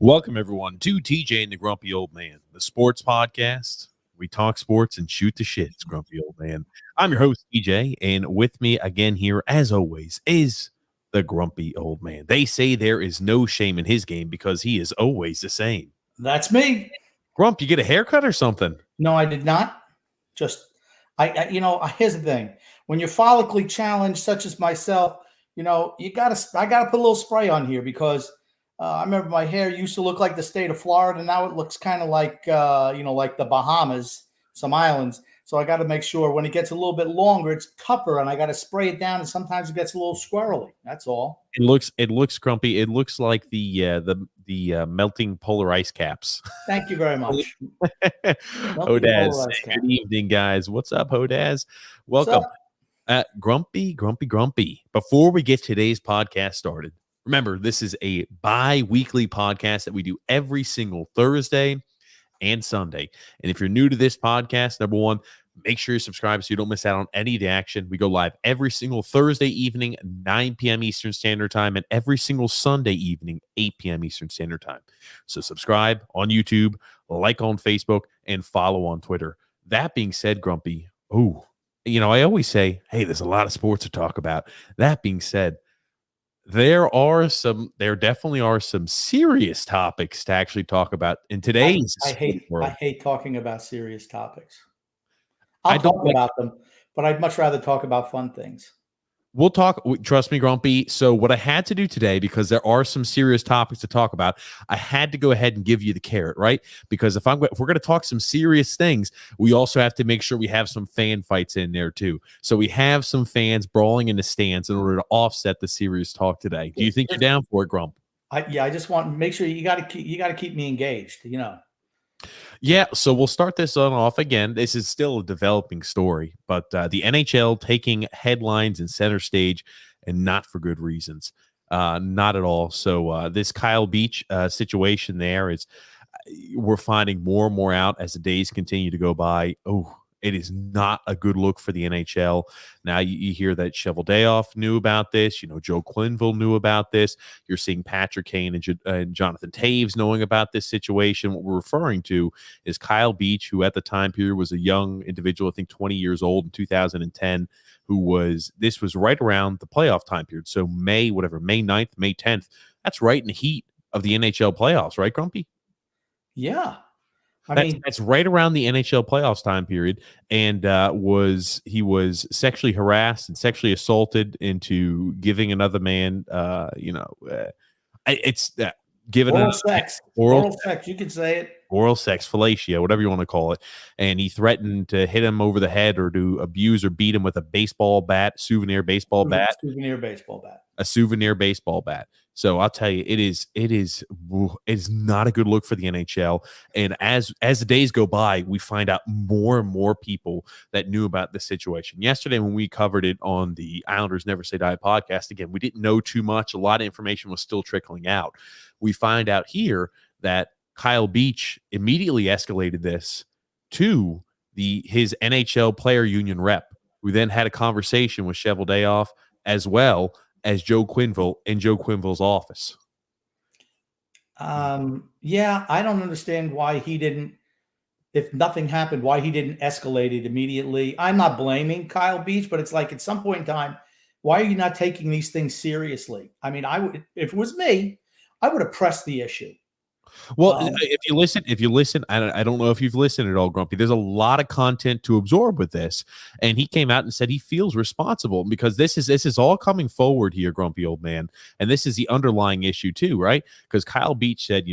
Welcome, everyone, to TJ and the Grumpy Old Man, the sports podcast. We talk sports and shoot the shit. It's Grumpy Old Man. I'm your host, TJ, and with me again here, as always, is the Grumpy Old Man. They say there is no shame in his game because he is always the same. That's me. Grump, you get a haircut or something? No, I did not. Just, here's the thing. When you're follically challenged, such as myself, I gotta put a little spray on here because I remember my hair used to look like the state of Florida. Now it looks kind of like, like the Bahamas, some islands. So I got to make sure when it gets a little bit longer, it's tougher, and I got to spray it down. And sometimes it gets a little squirrely. That's all. It looks grumpy. It looks like the melting polar ice caps. Thank you very much. Hodaz, good evening, guys. What's up, Hodaz? Welcome. Grumpy. Before we get today's podcast started, remember, this is a bi-weekly podcast that we do every single Thursday and Sunday. And if you're new to this podcast, number one, make sure you subscribe so you don't miss out on any of the action. We go live every single Thursday evening, 9 p.m. Eastern Standard Time, and every single Sunday evening, 8 p.m. Eastern Standard Time. So subscribe on YouTube, like on Facebook, and follow on Twitter. That being said, Grumpy, I always say, hey, there's a lot of sports to talk about. That being said, there definitely are some serious topics to actually talk about in today's world. I hate talking about serious topics. I'll talk about them, but I'd much rather talk about fun things. We'll talk. Trust me, Grumpy. So what I had to do today, because there are some serious topics to talk about, I had to go ahead and give you the carrot, right? Because if we're going to talk some serious things, we also have to make sure we have some fan fights in there too. So we have some fans brawling in the stands in order to offset the serious talk today. Do you think you're down for it, Grump? I just want to make sure you got to keep me engaged. Yeah, so we'll start this on off again. This is still a developing story, but the NHL taking headlines and center stage, and not for good reasons. Not at all. So this Kyle Beach situation there is, we're finding more and more out as the days continue to go by. Oh, it is not a good look for the NHL. Now you hear that Cheveldayoff knew about this. Joe Quenneville knew about this. You're seeing Patrick Kane and Jonathan Taves knowing about this situation. What we're referring to is Kyle Beach, who at the time period was a young individual, I think 20 years old in 2010, this was right around the playoff time period. So May 9th, May 10th. That's right in the heat of the NHL playoffs, right, Grumpy? Yeah. That's right around the NHL playoffs time period, and he was sexually harassed and sexually assaulted into giving another man, it's given oral sex. Oral sex, you could say it. Oral sex, fellatio, whatever you want to call it. And he threatened to hit him over the head or to abuse or beat him with a baseball bat, a souvenir baseball bat. So I'll tell you, it is not a good look for the NHL. And as the days go by, we find out more and more people that knew about this situation. Yesterday, when we covered it on the Islanders Never Say Die podcast, again, we didn't know too much. A lot of information was still trickling out. We find out here that Kyle Beach immediately escalated this to his NHL player union rep, who then had a conversation with Cheveldayoff as well as Joe Quenneville in Joe Quenneville's office. Yeah, I don't understand why he didn't, if nothing happened, why he didn't escalate it immediately. I'm not blaming Kyle Beach, but it's like at some point in time, why are you not taking these things seriously? I mean, if it was me, I would have pressed the issue. Well, if you listen, I don't know if you've listened at all, Grumpy. There's a lot of content to absorb with this, and he came out and said he feels responsible because this is all coming forward here, Grumpy Old Man, and this is the underlying issue too, right? Because Kyle Beach said,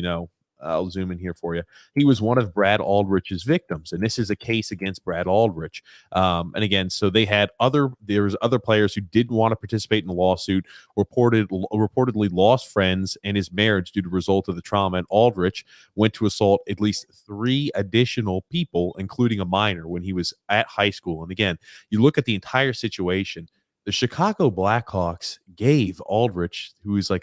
I'll zoom in here for you. He was one of Brad Aldrich's victims, and this is a case against Brad Aldrich. And again, so there was other players who didn't want to participate in the lawsuit, reportedly lost friends and his marriage due to the result of the trauma, and Aldrich went to assault at least 3 additional people, including a minor, when he was at high school. And again, you look at the entire situation. The Chicago Blackhawks gave Aldrich, he's a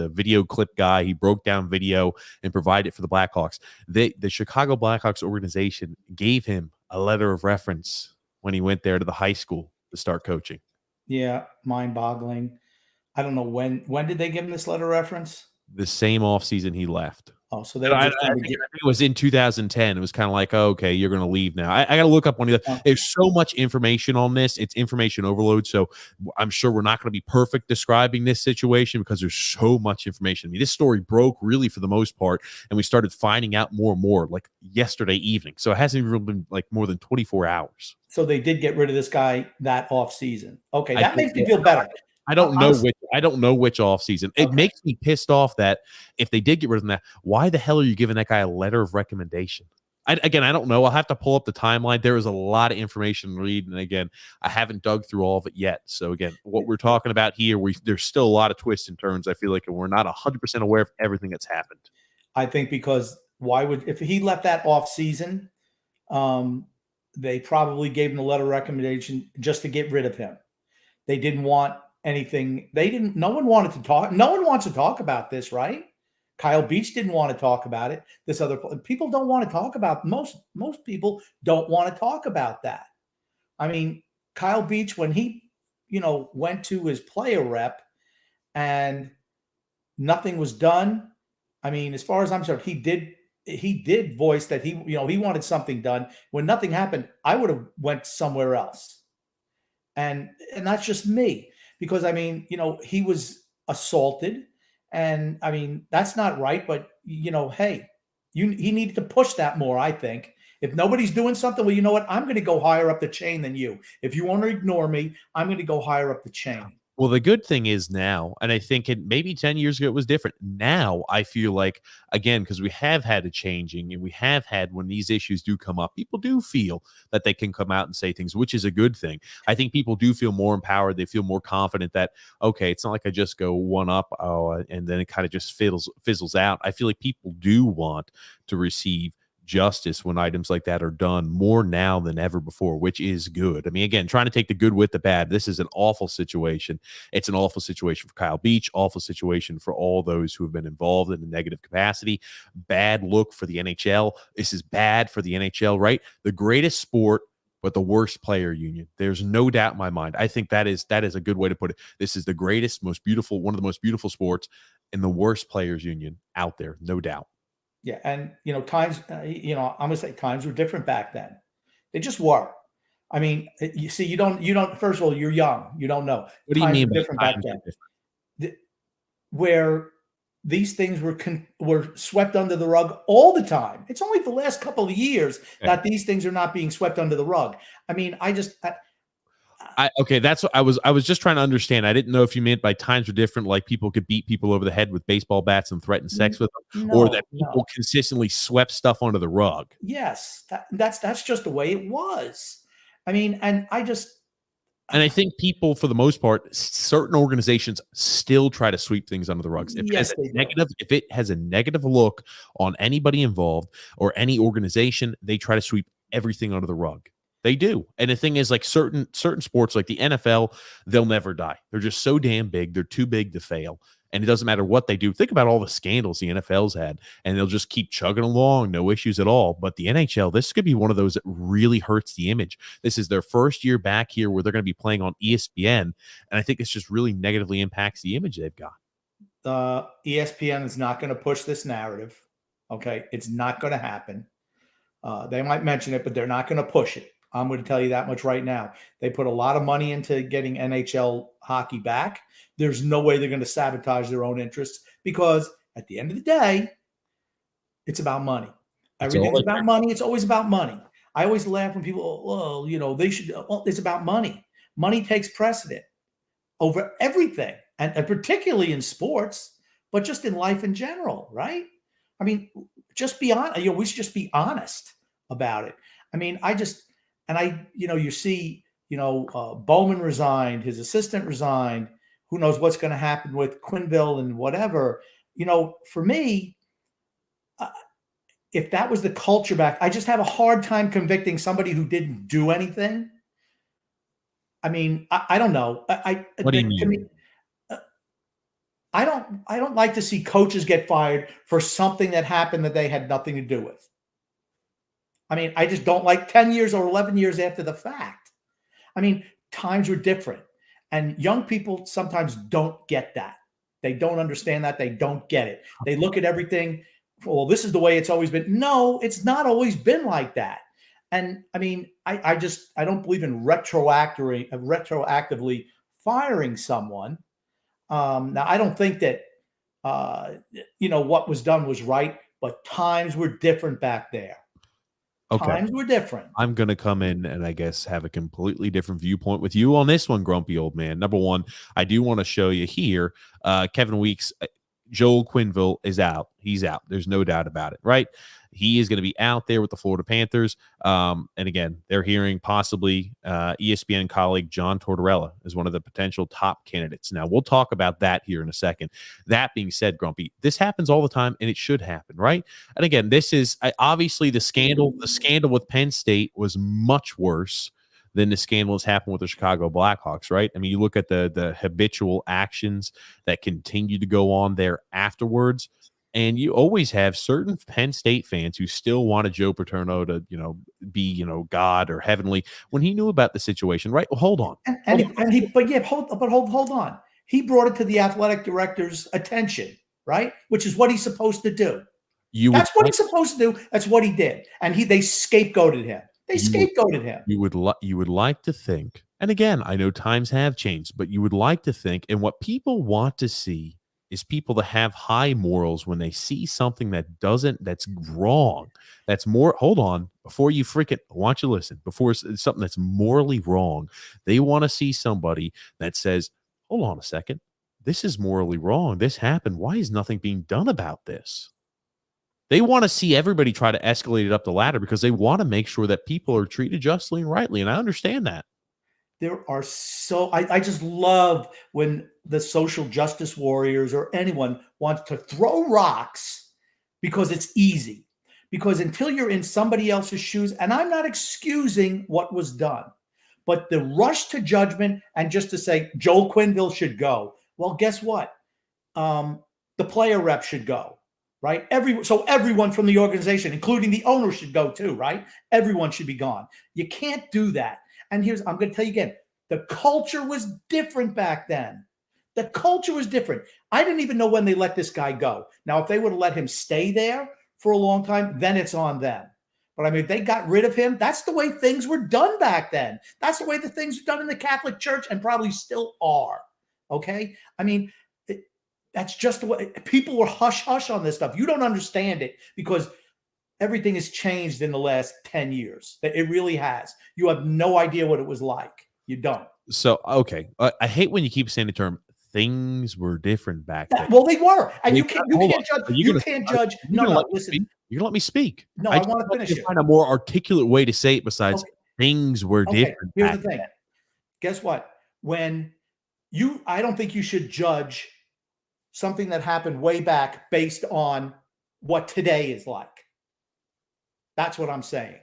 video clip guy. He broke down video and provided it for the Blackhawks. The Chicago Blackhawks organization gave him a letter of reference when he went there to the high school to start coaching. Yeah, mind-boggling. I don't know when did they give him this letter of reference? The same offseason he left. Oh, so they're I just trying to think get. it was in 2010. It was kind of like, oh, okay, you're going to leave now. I got to look up one of the. There's so much information on this. It's information overload. So I'm sure we're not going to be perfect describing this situation because there's so much information. I mean, this story broke really for the most part, and we started finding out more and more like yesterday evening. So it hasn't even been like more than 24 hours. So they did get rid of this guy that off season. Okay, I that think makes me feel better. I don't know Honestly, which. I don't know which off season. It okay. makes me pissed off that if they did get rid of that, why the hell are you giving that guy a letter of recommendation? Again, I don't know. I'll have to pull up the timeline. There is a lot of information to read, and again, I haven't dug through all of it yet. So again, what we're talking about here, there's still a lot of twists and turns. I feel like, and we're not 100% aware of everything that's happened. I think because if he left that off season, they probably gave him a letter of recommendation just to get rid of him. They didn't want anything. No one wanted to talk. No one wants to talk about this, right? Kyle Beach didn't want to talk about it. This other people don't want to talk about most people don't want to talk about that. I mean, Kyle Beach, when he, went to his player rep and nothing was done. I mean, as far as I'm concerned, he did voice that he wanted something done. When nothing happened, I would have went somewhere else. And that's just me, because I mean, he was assaulted, and I mean, that's not right, but hey, he needed to push that more, I think. If nobody's doing something, well, you know what? I'm going to go higher up the chain than you. If you want to ignore me, I'm going to go higher up the chain. Well, the good thing is now, and I think maybe 10 years ago it was different. Now I feel like, again, because we have had a changing, and we have had, when these issues do come up, people do feel that they can come out and say things, which is a good thing. I think people do feel more empowered. They feel more confident that, okay, it's not like I just go one up and then it kind of just fizzles out. I feel like people do want to receive justice when items like that are done more now than ever before, which is good. I mean, again, trying to take the good with the bad. This is an awful situation. It's an awful situation for Kyle Beach, awful situation for all those who have been involved in a negative capacity. Bad look for the NHL. This is bad for the NHL, right? The greatest sport, but the worst player union. There's no doubt in my mind. I think that is a good way to put it. This is the greatest, most beautiful, one of the most beautiful sports, and the worst players union out there, no doubt. Yeah, and times, I'm gonna say times were different back then. They just were. I mean, you see, you don't. First of all, you're young. You don't know. What do you mean were by different back times then? are different? Where these things were swept under the rug all the time. It's only the last couple of years that these things are not being swept under the rug. I mean, okay, that's what I was just trying to understand. I didn't know if you meant by times are different, like people could beat people over the head with baseball bats and threaten sex with them, or that people consistently swept stuff under the rug. Yes, that's just the way it was. I mean, and I think people, for the most part, certain organizations still try to sweep things under the rugs. If it has a negative look on anybody involved or any organization, they try to sweep everything under the rug. They do. And the thing is, like certain sports, like the NFL, they'll never die. They're just so damn big. They're too big to fail. And it doesn't matter what they do. Think about all the scandals the NFL's had, and they'll just keep chugging along, no issues at all. But the NHL, this could be one of those that really hurts the image. This is their first year back here where they're going to be playing on ESPN. And I think this just really negatively impacts the image they've got. ESPN is not going to push this narrative. Okay. It's not going to happen. They might mention it, but they're not going to push it. I'm going to tell you that much right now. They put a lot of money into getting NHL hockey back. There's no way they're going to sabotage their own interests, because at the end of the day, it's about money. Everything's about money. It's always about money. I always laugh when people, they should, it's about money. Money takes precedent over everything, and particularly in sports, but just in life in general, right? I mean, just be honest. We should just be honest about it. I mean, you see, Bowman resigned, his assistant resigned. Who knows what's going to happen with Quinville and whatever. For me, if that was the culture back, I just have a hard time convicting somebody who didn't do anything. I mean, I don't know. What do you mean? I don't like to see coaches get fired for something that happened that they had nothing to do with. I mean, I just don't like 10 years or 11 years after the fact. I mean, times were different, and young people sometimes don't get that. They don't understand that. They don't get it. They look at everything, well, this is the way it's always been. No, it's not always been like that. And I mean, I don't believe in retroactively firing someone. Now, I don't think that what was done was right, but times were different back there. Okay. Times were different. I'm going to come in and I guess have a completely different viewpoint with you on this one, grumpy old man. Number one, I do want to show you here, Kevin Weeks, Joel Quenneville is out. He's out. There's no doubt about it, right? He is going to be out there with the Florida Panthers. And again, they're hearing possibly ESPN colleague John Tortorella is one of the potential top candidates. Now, we'll talk about that here in a second. That being said, Grumpy, this happens all the time, and it should happen, right? And again, this is obviously the scandal. The scandal with Penn State was much worse than the scandal has happened with the Chicago Blackhawks, right? I mean, you look at the habitual actions that continue to go on there afterwards. And you always have certain Penn State fans who still wanted Joe Paterno to, be, God or heavenly when he knew about the situation, right? Well, hold on. Hold on. He brought it to the athletic director's attention, right? Which is what he's supposed to do. That's what he's supposed to do. That's what he did. And they scapegoated him. You would like to think, and again, I know times have changed, but you would like to think, and what people want to see is people that have high morals when they see something that's wrong, that's more, hold on, before you freaking, I want you to listen, before it's something that's morally wrong, they want to see somebody that says, hold on a second, this is morally wrong. This happened. Why is nothing being done about this? They want to see everybody try to escalate it up the ladder because they want to make sure that people are treated justly and rightly. And I understand that. There are I just love when the social justice warriors or anyone wants to throw rocks because it's easy. Because until you're in somebody else's shoes, and I'm not excusing what was done, but the rush to judgment and just to say Joel Quenneville should go. Well, guess what? The player rep should go, right? So everyone from the organization, including the owner, should go too, right? Everyone should be gone. You can't do that. And I'm going to tell you again, the culture was different back then. The culture was different. I didn't even know when they let this guy go. Now, if they would have let him stay there for a long time, then it's on them. But I mean, if they got rid of him, that's the way things were done back then. That's the way the things were done in the Catholic Church and probably still are. Okay? I mean, that's just the way people were hush-hush on this stuff. You don't understand it because everything has changed in the last 10 years. It really has. You have no idea what it was like. You don't. So, okay. I hate when you keep saying the term, things were different back then. Well, they were. And you can't judge. You can't judge. No, listen. You're going to let me speak. No, I want to finish it. Find a more articulate way to say it besides things were different. Here's the thing. Guess what? I don't think you should judge something that happened way back based on what today is like. That's what I'm saying.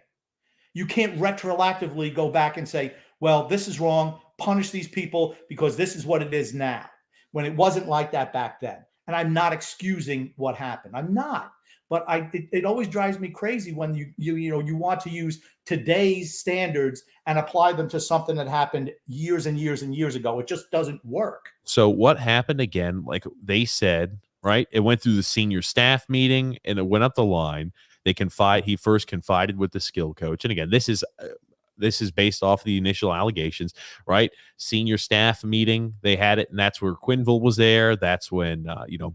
You can't retroactively go back and say, well, this is wrong, punish these people because this is what it is now, when it wasn't like that back then. And I'm not excusing what happened. I'm not. But it always drives me crazy when you want to use today's standards and apply them to something that happened years and years and years ago. It just doesn't work. So what happened again, like they said, right? It went through the senior staff meeting and it went up the line. He first confided with the skill coach. And again, this is based off the initial allegations, right? Senior staff meeting, they had it, and that's where Quenneville was there. That's when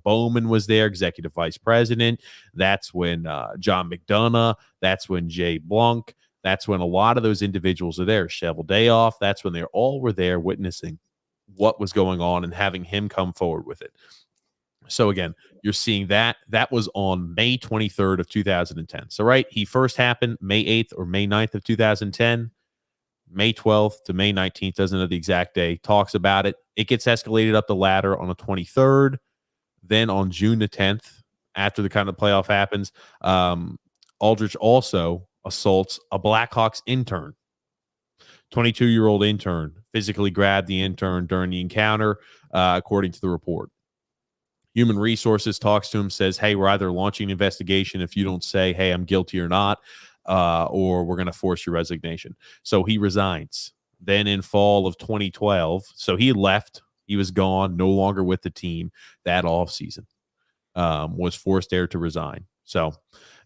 Bowman was there, executive vice president. That's when John McDonough. That's when Jay Blunk. That's when a lot of those individuals are there. Shovel Dayoff. That's when they all were there witnessing what was going on and having him come forward with it. So again, you're seeing that was on May 23rd of 2010. So right, he first happened May 8th or May 9th of 2010. May 12th to May 19th, doesn't know the exact day, talks about it. It gets escalated up the ladder on the 23rd. Then on June the 10th, after the kind of playoff happens, Aldrich also assaults a Blackhawks intern. 22-year-old intern physically grabbed the intern during the encounter, according to the report. Human Resources talks to him, says, hey, we're either launching an investigation if you don't say, hey, I'm guilty or not, or we're going to force your resignation. So he resigns. Then in fall of 2012, so he left He was gone, no longer with the team that offseason. Was forced there to resign. So,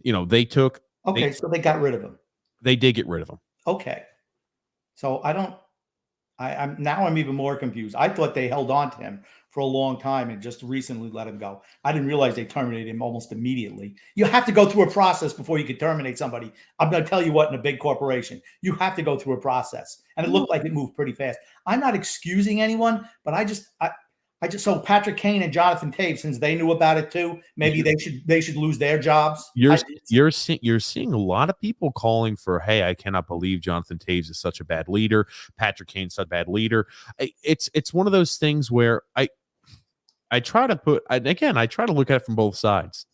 they took. Okay, so they got rid of him. They did get rid of him. Okay, so I'm even more confused. I thought they held on to him for a long time and just recently let him go. I didn't realize they terminated him almost immediately. You have to go through a process before you can terminate somebody. I'm going to tell you what, in a big corporation, you have to go through a process, and it looked like it moved pretty fast. I'm not excusing anyone, but I just so Patrick Kane and Jonathan Taves, since they knew about it too, maybe they should lose their jobs. You're seeing a lot of people calling for, hey, I cannot believe Jonathan Taves is such a bad leader. Patrick Kane's such a bad leader. It's one of those things where I try to look at it from both sides.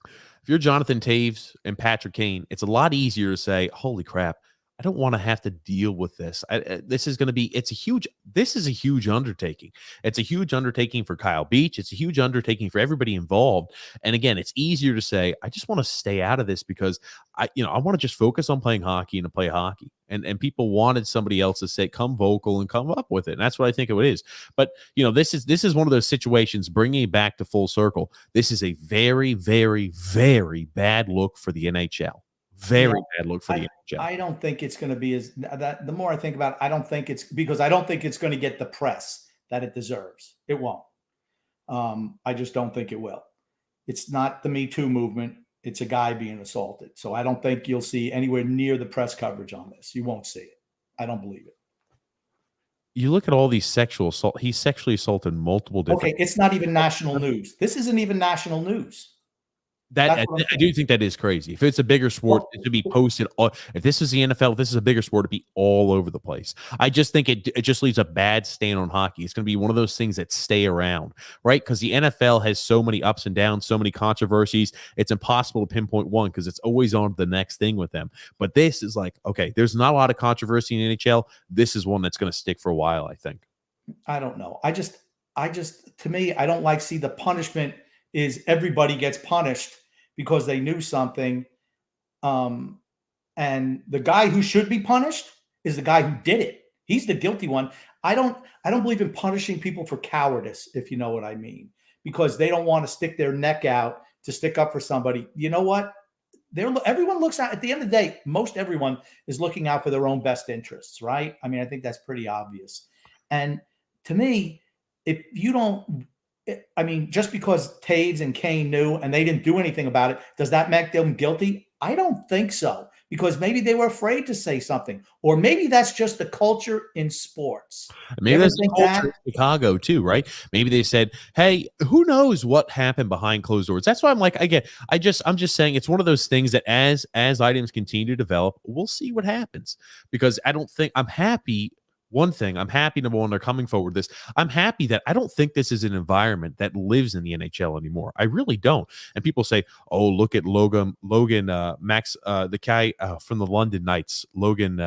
If you're Jonathan Taves and Patrick Kane, it's a lot easier to say, holy crap, I don't want to have to deal with this. This is a huge undertaking. It's a huge undertaking for Kyle Beach. It's a huge undertaking for everybody involved. And again, it's easier to say, I just want to stay out of this because I want to just focus on playing hockey and to play hockey. And people wanted somebody else to say, come vocal and come up with it. And that's what I think it is. But, this is one of those situations, bringing it back to full circle. This is a very, very, very bad look for the NHL. Very bad look for the NHL. I don't think it's going to be the more I think about it, I don't think it's going to get the press that it deserves. It won't. I just don't think it will. It's not the Me Too movement. It's a guy being assaulted. So I don't think you'll see anywhere near the press coverage on this. You won't see it. I don't believe it. You look at all these sexual assault. He sexually assaulted multiple different. Okay, it's not even national news. This isn't even national news. I do think that is crazy. If it's a bigger sport, it should be posted. If this is the NFL, if this is a bigger sport, it'd be all over the place. I just think it just leaves a bad stain on hockey. It's going to be one of those things that stay around, right? Because the NFL has so many ups and downs, so many controversies. It's impossible to pinpoint one because it's always on the next thing with them. But this is like, okay, there's not a lot of controversy in the NHL. This is one that's going to stick for a while, I think. I don't know. I just, to me, I don't like see the punishment is everybody gets punished because they knew something. And the guy who should be punished is the guy who did it. He's the guilty one. I don't believe in punishing people for cowardice, if you know what I mean, because they don't want to stick their neck out to stick up for somebody. You know what? Everyone looks at the end of the day, most everyone is looking out for their own best interests, right? I mean, I think that's pretty obvious. And to me, if you don't, just because Taves and Kane knew and they didn't do anything about it, does that make them guilty? I don't think so, because maybe they were afraid to say something, or maybe that's just the culture in sports. Maybe that's the culture in Chicago too, right? Maybe they said, "Hey, who knows what happened behind closed doors?" That's why I'm like, I'm just saying it's one of those things that as items continue to develop, we'll see what happens. Because I'm happy. One thing, I'm happy, number one, they're coming forward with this. I'm happy that I don't think this is an environment that lives in the NHL anymore. I really don't. And people say, oh, look at Logan Max, the guy from the London Knights, Logan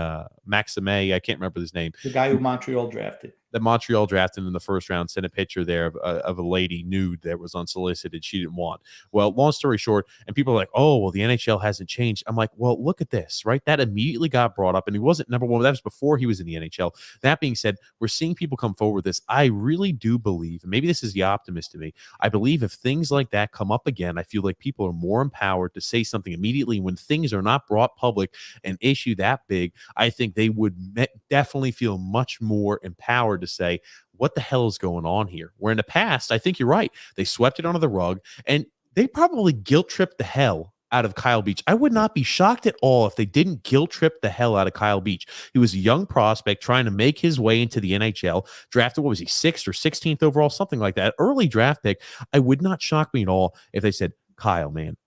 Maxime. I can't remember his name. The guy who Montreal drafted. That Montreal drafted in the first round, sent a picture there of a lady nude that was unsolicited. She didn't want. Well, long story short, and people are like, oh, well, the NHL hasn't changed. I'm like, well, look at this, right? That immediately got brought up, and he wasn't number one. That was before he was in the NHL. That being said, we're seeing people come forward with this. I really do believe, and maybe this is the optimist to me, I believe if things like that come up again, I feel like people are more empowered to say something immediately when things are not brought public, an issue that big. I think they would definitely feel much more empowered to say, what the hell is going on here? Where in the past, I think you're right. They swept it under the rug, and they probably guilt tripped the hell out of Kyle Beach. I would not be shocked at all if they didn't guilt trip the hell out of Kyle Beach. He was a young prospect trying to make his way into the NHL, drafted, what was he, 6th or 16th overall, something like that. Early draft pick. I would not shock me at all if they said, Kyle, man,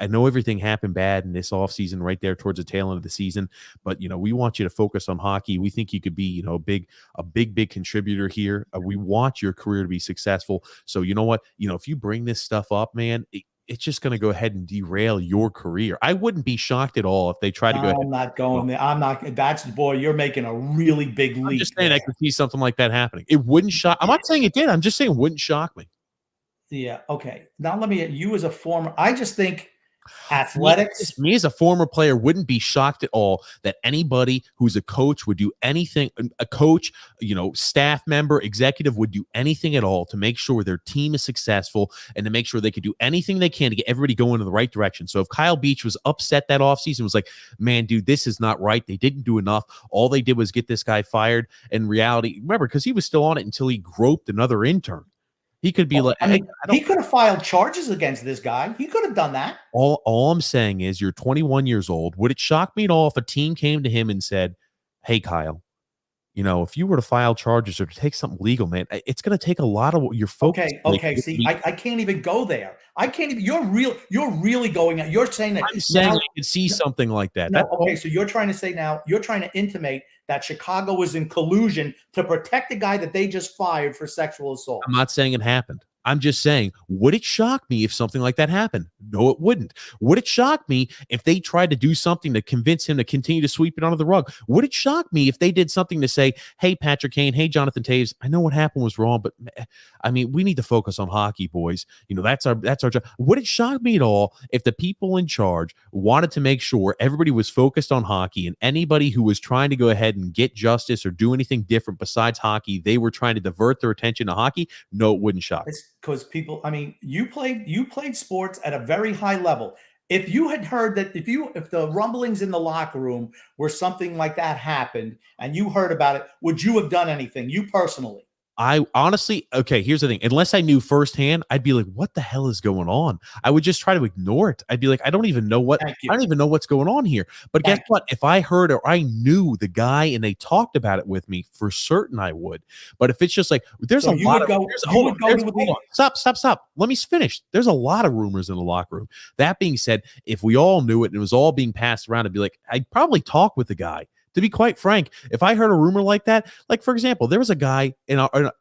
I know everything happened bad in this offseason right there towards the tail end of the season, but, we want you to focus on hockey. We think you could be, a big contributor here. We want your career to be successful. So you know what? If you bring this stuff up, man, it's just going to go ahead and derail your career. I wouldn't be shocked at all if they try to go ahead. I'm not going there. I'm not. You're making a really big leap. I'm just saying I could see something like that happening. It wouldn't shock. I'm not saying it did. I'm just saying it wouldn't shock me. Yeah. Okay. Now you as a former, I just think Athletics. Me as a former player wouldn't be shocked at all that anybody who's a coach would do anything, a coach, staff member, executive would do anything at all to make sure their team is successful and to make sure they could do anything they can to get everybody going in the right direction. So if Kyle Beach was upset that offseason, was like, man, dude, this is not right. They didn't do enough. All they did was get this guy fired. In reality, remember, because he was still on it until he groped another intern. He could be he could have filed charges against this guy. He could have done that. All I'm saying is you're 21 years old. Would it shock me at all if a team came to him and said, hey, Kyle, if you were to file charges or to take something legal, man, it's going to take a lot of your focus. Okay. See, I can't even go there. I can't even. You're really going at. You're saying that. I'm saying I could see something like that. No, okay. So you're trying to say now. You're trying to intimate that Chicago was in collusion to protect the guy that they just fired for sexual assault. I'm not saying it happened. I'm just saying, would it shock me if something like that happened? No, it wouldn't. Would it shock me if they tried to do something to convince him to continue to sweep it under the rug? Would it shock me if they did something to say, hey, Patrick Kane, hey, Jonathan Taves, I know what happened was wrong, but I mean, we need to focus on hockey, boys. That's our job. Would it shock me at all if the people in charge wanted to make sure everybody was focused on hockey and anybody who was trying to go ahead and get justice or do anything different besides hockey, they were trying to divert their attention to hockey? No, it wouldn't shock me. Because people, I mean, you played sports at a very high level. If you had heard that, if the rumblings in the locker room were something like that happened and you heard about it, would you have done anything, you personally? I honestly, okay, here's the thing. Unless I knew firsthand, I'd be like, what the hell is going on? I would just try to ignore it. I'd be like, I don't even know what's going on here. But guess what? If I heard or I knew the guy and they talked about it with me, for certain I would. But if it's just like, there's a lot of Stop. Let me finish. There's a lot of rumors in the locker room. That being said, if we all knew it and it was all being passed around, I'd be like, I'd probably talk with the guy. To be quite frank, if I heard a rumor like that, like for example, there was a guy in a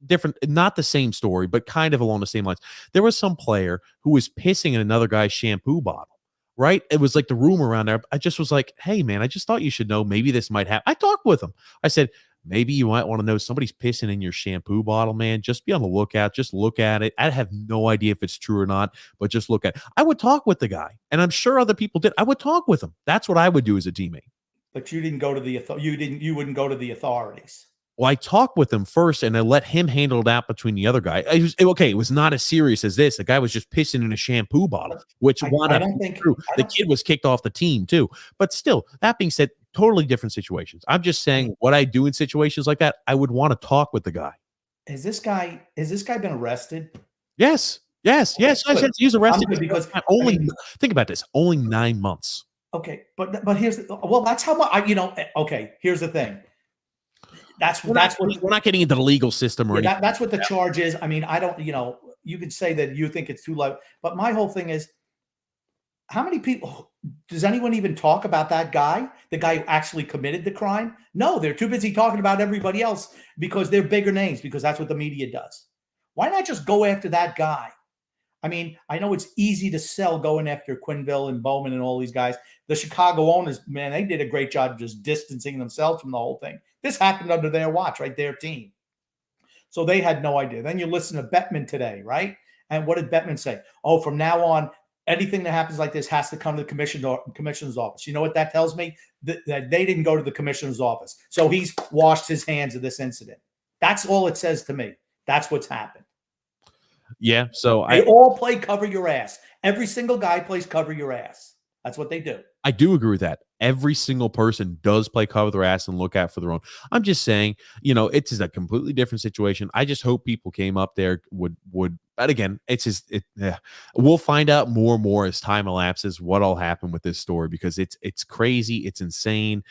different, not the same story, but kind of along the same lines. There was some player who was pissing in another guy's shampoo bottle, right? It was like the rumor around there. I just was like, hey, man, I just thought you should know maybe this might happen. I talked with him. I said, maybe you might want to know somebody's pissing in your shampoo bottle, man. Just be on the lookout. Just look at it. I have no idea if it's true or not, but just look at it. I would talk with the guy, and I'm sure other people did. I would talk with him. That's what I would do as a teammate. But you didn't go to you wouldn't go to the authorities. Well, I talked with him first, and I let him handle it out between the other guy. It was not as serious as this. The guy was just pissing in a shampoo bottle, which I don't think true. The kid was kicked off the team too. But still, that being said, totally different situations. I'm just saying what I do in situations like that. I would want to talk with the guy. Has this guy been arrested? Yes. He was arrested because think about this, only 9 months. Okay, but that's how much okay, here's the thing. We're not getting into the legal system or anything. That's what the charge is. I mean, I don't, you could say that you think it's too low, but my whole thing is, how many people, does anyone even talk about that guy? The guy who actually committed the crime? No, they're too busy talking about everybody else because they're bigger names, because that's what the media does. Why not just go after that guy? I mean, I know it's easy to sell going after Quinville and Bowman and all these guys. The Chicago owners, man, they did a great job just distancing themselves from the whole thing. This happened under their watch, right? Their team. So they had no idea. Then you listen to Bettman today, right? And what did Bettman say? Oh, from now on, anything that happens like this has to come to the commissioner's office. You know what that tells me? That they didn't go to the commissioner's office. So he's washed his hands of this incident. That's all it says to me. That's what's happened. Yeah, so they all play cover your ass. Every single guy plays cover your ass. That's what they do. I do agree with that. Every single person does play cover their ass and look out for their own. I'm just saying, it's a completely different situation. I just hope people came up there would. But again, we'll find out more and more as time elapses what all happened with this story, because it's crazy, it's insane.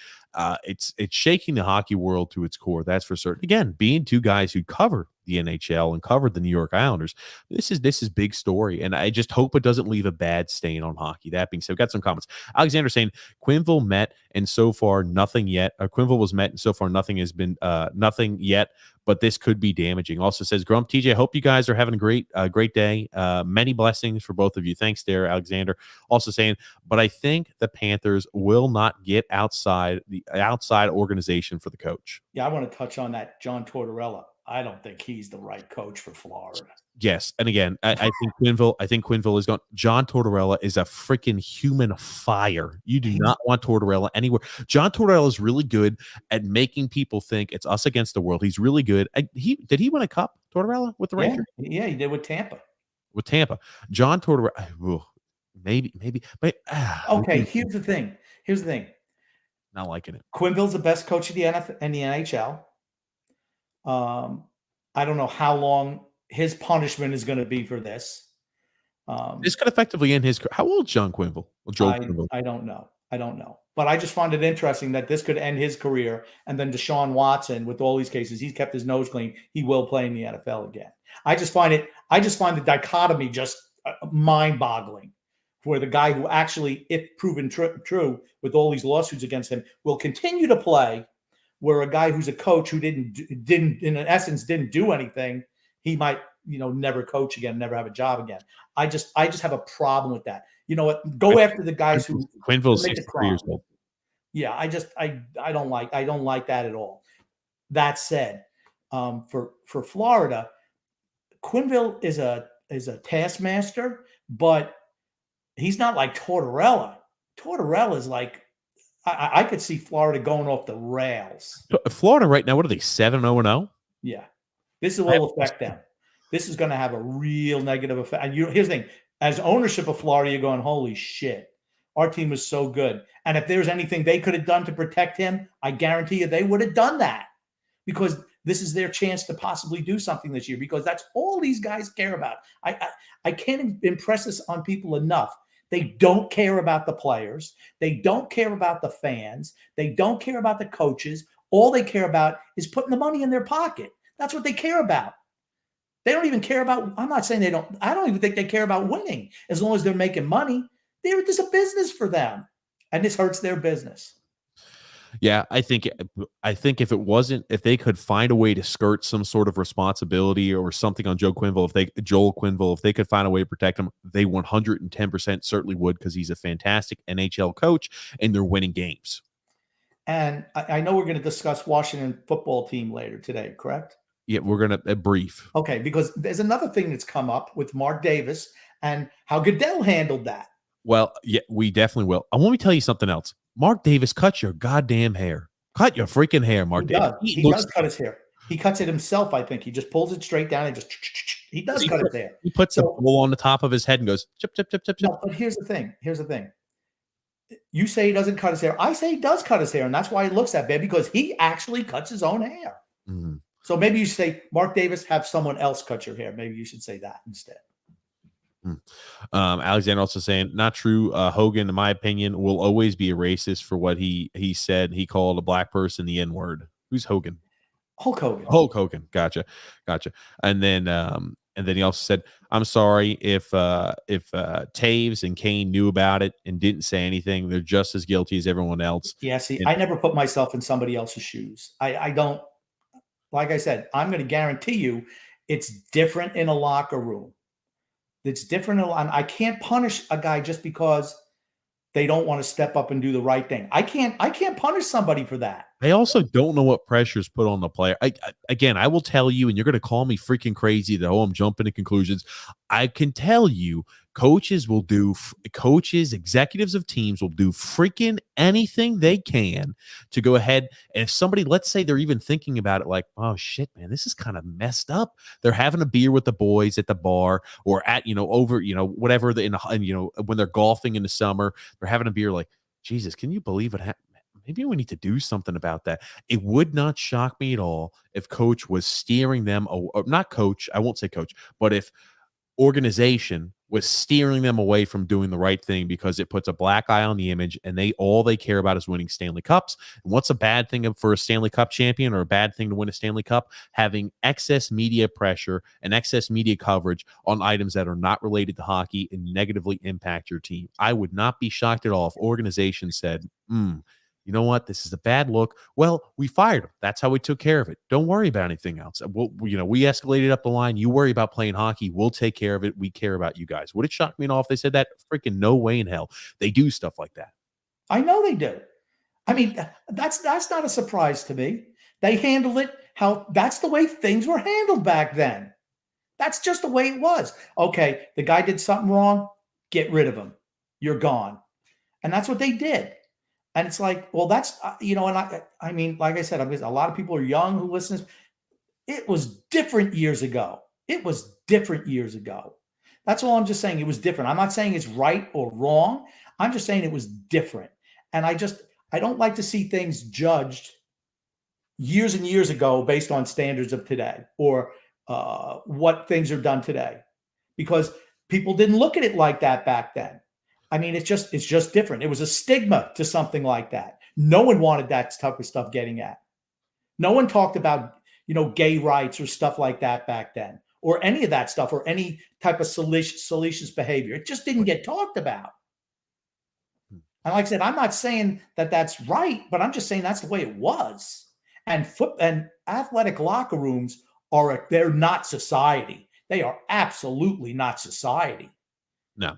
It's shaking the hockey world to its core. That's for certain. Again, being two guys who cover the NHL and covered the New York Islanders, this is big story, and I just hope it doesn't leave a bad stain on hockey. That being said, we've got some comments. Alexander saying Quinville met and so far nothing yet. Quinville was met and so far nothing has been nothing yet, but this could be damaging. Also says Grump TJ, I hope you guys are having a great day. Many blessings for both of you. Thanks there, Alexander. Also saying, but I think the Panthers will not get outside the outside organization for the coach. Yeah, I want to touch on that, John Tortorella. I don't think he's the right coach for Florida. Yes, and again, I think Quinville is gone. John Tortorella is a freaking human fire. You do not want Tortorella anywhere. John Tortorella is really good at making people think it's us against the world. He's really good. Did he win a cup, Tortorella, with the Rangers? Yeah, he did with Tampa. With Tampa, John Tortorella, maybe, but okay. Here's the thing. Not liking it. Quinville's the best coach of the NFL and the NHL. I don't know how long his punishment is going to be for this. This could effectively end his career. How old is John Quinville? Quinville? I don't know. But I just find it interesting that this could end his career. And then Deshaun Watson, with all these cases, he's kept his nose clean. He will play in the NFL again. I just find the dichotomy just mind-boggling, where the guy who actually, if proven true with all these lawsuits against him, will continue to play, where a guy who's a coach who didn't in essence didn't do anything, he might never coach again, never have a job again. I just have a problem with that. You know what? Go after the guys who Quinville's 63 years old. Yeah, I don't like that at all. That said, for Florida, Quinville is a taskmaster, but he's not like Tortorella. Tortorella is like, I could see Florida going off the rails. Florida right now, what are they, 7-0-0? Yeah. This will affect them. This is going to have a real negative effect. And here's the thing. As ownership of Florida, you're going, holy shit. Our team is so good. And if there's anything they could have done to protect him, I guarantee you they would have done that, because this is their chance to possibly do something this year, because that's all these guys care about. I can't impress this on people enough. They don't care about the players. They don't care about the fans. They don't care about the coaches. All they care about is putting the money in their pocket. That's what they care about. They don't even care about, I'm not saying they don't, I don't even think they care about winning. As long as they're making money, there's a business for them. And this hurts their business. Yeah, I think if they could find a way to skirt some sort of responsibility or something on Joel Quinville, if they could find a way to protect him, they 110% certainly would, because he's a fantastic NHL coach and they're winning games. And I know we're going to discuss Washington football team later today, correct? Yeah, we're going to brief. Okay, because there's another thing that's come up with Mark Davis and how Goodell handled that. Well, yeah, we definitely will. I want to tell you something else. Mark Davis, cut your goddamn hair. Cut your freaking hair, Mark Davis. He does cut his hair. He cuts it himself, I think. He just pulls it straight down and he does cut his hair. He puts a bowl on the top of his head and goes, chip, chip, chip, chip, chip. No, but here's the thing. You say he doesn't cut his hair. I say he does cut his hair, and that's why it looks that bad, because he actually cuts his own hair. Mm-hmm. So maybe you say, Mark Davis, have someone else cut your hair. Maybe you should say that instead. Alexander also saying, not true. Hogan, in my opinion, will always be a racist for what he said. He called a black person the N-word. Who's Hogan? Hulk Hogan. Hulk Hogan. Gotcha. And then he also said, I'm sorry if Taves and Kane knew about it and didn't say anything. They're just as guilty as everyone else. Yeah, see, I never put myself in somebody else's shoes. I don't. Like I said, I'm going to guarantee you it's different in a locker room. It's different. I can't punish a guy just because they don't want to step up and do the right thing. I can't punish somebody for that. They also don't know what pressure's put on the player. I will tell you, and you're going to call me freaking crazy that, I'm jumping to conclusions. I can tell you, executives of teams will do freaking anything they can to go ahead. And if somebody, let's say they're even thinking about it like, oh shit, man, this is kind of messed up. They're having a beer with the boys at the bar or at, over, whatever, when they're golfing in the summer, they're having a beer like, Jesus, can you believe what happened? Maybe we need to do something about that. It would not shock me at all if coach was steering them, or not coach, I won't say coach, but if organization was steering them away from doing the right thing, because it puts a black eye on the image, and all they care about is winning Stanley Cups. And what's a bad thing for a Stanley Cup champion, or a bad thing to win a Stanley Cup? Having excess media pressure and excess media coverage on items that are not related to hockey and negatively impact your team. I would not be shocked at all if organizations said, you know what? This is a bad look. Well, we fired him. That's how we took care of it. Don't worry about anything else. We escalated up the line. You worry about playing hockey. We'll take care of it. We care about you guys. Would it shock me at all if they said that? Freaking no way in hell. They do stuff like that. I know they do. I mean, that's not a surprise to me. They handled it that's the way things were handled back then. That's just the way it was. Okay, the guy did something wrong, get rid of him. You're gone. And that's what they did. And it's like, well, that's, and I mean, like I said, a lot of people are young who listen. It was different years ago. It was different years ago. That's all I'm just saying. It was different. I'm not saying it's right or wrong. I'm just saying it was different. And I don't like to see things judged years and years ago based on standards of today or what things are done today, because people didn't look at it like that back then. I mean, it's just different. It was a stigma to something like that. No one wanted that type of stuff getting at. No one talked about, gay rights or stuff like that back then, or any of that stuff, or any type of salacious behavior. It just didn't get talked about. And like I said, I'm not saying that that's right, but I'm just saying that's the way it was. And athletic locker rooms they're not society. They are absolutely not society. No,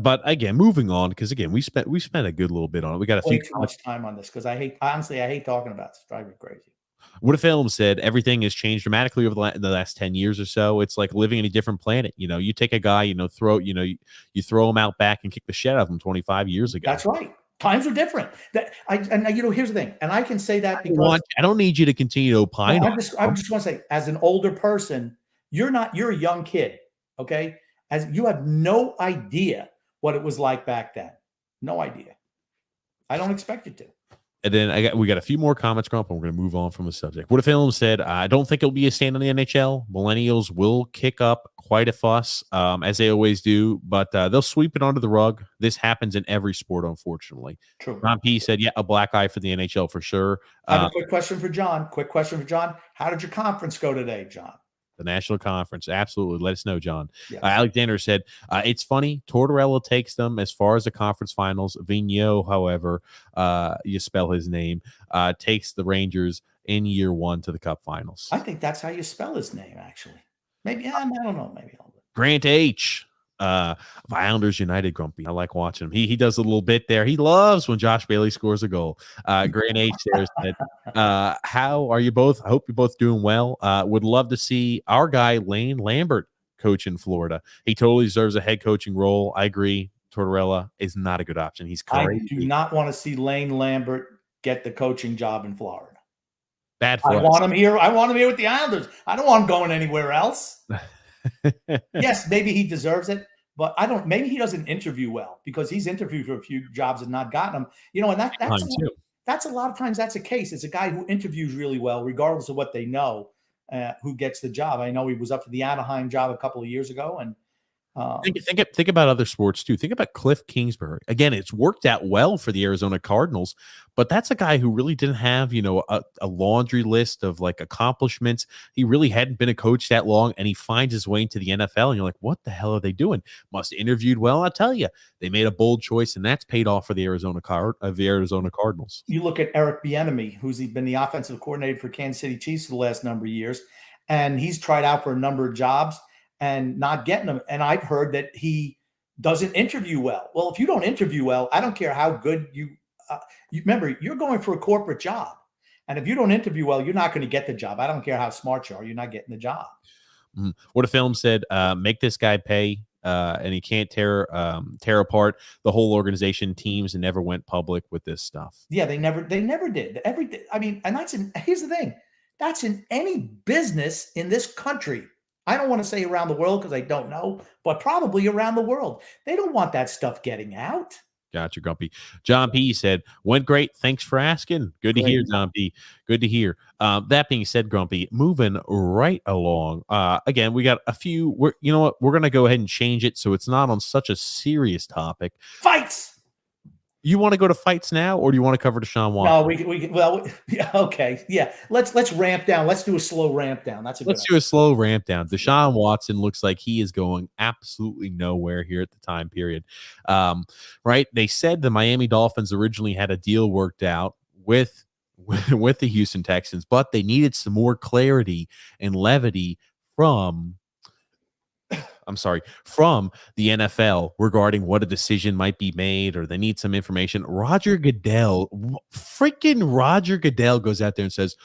but again, moving on, because again, we spent a good little bit on it. We got a way few too much time on this because I hate talking about it. It's driving me crazy. What a Film said, everything has changed dramatically over the last 10 years or so. It's like living in a different planet. You take a guy, you throw him out back and kick the shit out of him 25 years ago. That's right. Times are different. Here's the thing, and I can say that because I don't need you to continue to opine. No, I just want to say, as an older person, you're a young kid, okay? As you have no idea what it was like back then. No idea. I don't expect you to. And then we got a few more comments, Grump, and we're going to move on from the subject. What a Film said, I don't think it'll be a stand on the NHL. Millennials will kick up quite a fuss, as they always do, but they'll sweep it under the rug. This happens in every sport, unfortunately. True. Ron P said, yeah, a black eye for the NHL for sure. I have a quick question for John. How did your conference go today, John? The National Conference. Absolutely. Let us know, John. Yes. Alexander said, it's funny. Tortorella takes them as far as the conference finals. Vigneault, however, you spell his name, takes the Rangers in year one to the Cup finals. I think that's how you spell his name, actually. Maybe, I don't know. Maybe I'll. Grant H. Islanders United, Grumpy. I like watching him. He does a little bit there. He loves when Josh Bailey scores a goal. Grant H there said, how are you both? I hope you're both doing well. Would love to see our guy Lane Lambert coach in Florida. He totally deserves a head coaching role. I agree. Tortorella is not a good option. He's crazy. I do not want to see Lane Lambert get the coaching job in Florida. Bad for us. I want him here with the Islanders. I don't want him going anywhere else. Yes, maybe he deserves it, but maybe he doesn't interview well, because he's interviewed for a few jobs and not gotten them. And that's a lot of times that's a case. It's a guy who interviews really well, regardless of what they know, who gets the job. I know he was up for the Anaheim job a couple of years ago, and think about other sports too. Think about Cliff Kingsbury. Again, it's worked out well for the Arizona Cardinals, but that's a guy who really didn't have, a laundry list of like accomplishments. He really hadn't been a coach that long, and he finds his way into the NFL, and you're like, what the hell are they doing? Must have interviewed well. I'll tell you, they made a bold choice, and that's paid off for the Arizona Cardinals. You look at Eric Bieniemy, who's been the offensive coordinator for Kansas City Chiefs for the last number of years, and he's tried out for a number of jobs and not getting them. And I've heard that he doesn't interview well. Well, if you don't interview well, I don't care how good you remember, you're going for a corporate job. And if you don't interview well, you're not going to get the job. I don't care how smart you are. You're not getting the job. What a Film said, make this guy pay, and he can't tear apart the whole organization, teams, and never went public with this stuff. Yeah, they never did. Here's the thing. That's in any business in this country. I don't want to say around the world because I don't know, but probably around the world. They don't want that stuff getting out. Gotcha, Grumpy. John P. said, went great. Thanks for asking. Good to hear, John P. Good to hear. That being said, Grumpy, moving right along. Again, we got a few. You know what? We're going to go ahead and change it so it's not on such a serious topic. Fights! You want to go to fights now, or do you want to cover Deshaun Watson? No, okay. Yeah. Let's ramp down. Let's do a slow ramp down. Let's do a slow ramp down. Deshaun Watson looks like he is going absolutely nowhere here at the time period. Right. They said the Miami Dolphins originally had a deal worked out with the Houston Texans, but they needed some more clarity and levity from the NFL regarding what a decision might be made, or they need some information. Roger Goodell goes out there and says,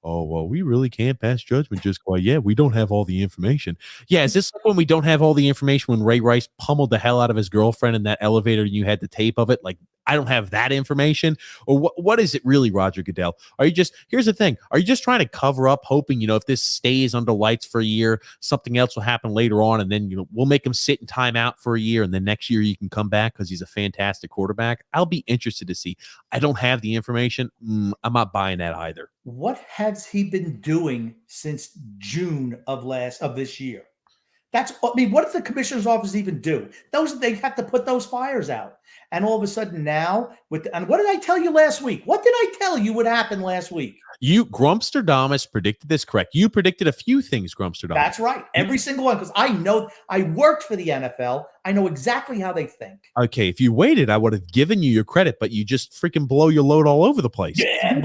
"Oh, well, we really can't pass judgment just quite yet. We don't have all the information." Yeah, is this like when we don't have all the information when Ray Rice pummeled the hell out of his girlfriend in that elevator and you had the tape of it? Like, I don't have that information? Or what is it really, Roger Goodell? Are you just here's the thing, are you just trying to cover up, hoping, if this stays under lights for a year, something else will happen later on, and then we'll make him sit in timeout for a year, and then next year you can come back because he's a fantastic quarterback? I'll be interested to see. I don't have the information. I'm not buying that either. What has he been doing since June of this year? What does the commissioner's office even do? They have to put those fires out. And all of a sudden now, and what did I tell you last week? What did I tell you would happen last week? Grumpsterdamus predicted this correct. You predicted a few things, Grumpsterdamus. That's right. Every single one, because I know I worked for the NFL. I know exactly how they think. Okay, if you waited, I would have given you your credit, but you just freaking blow your load all over the place. Yeah.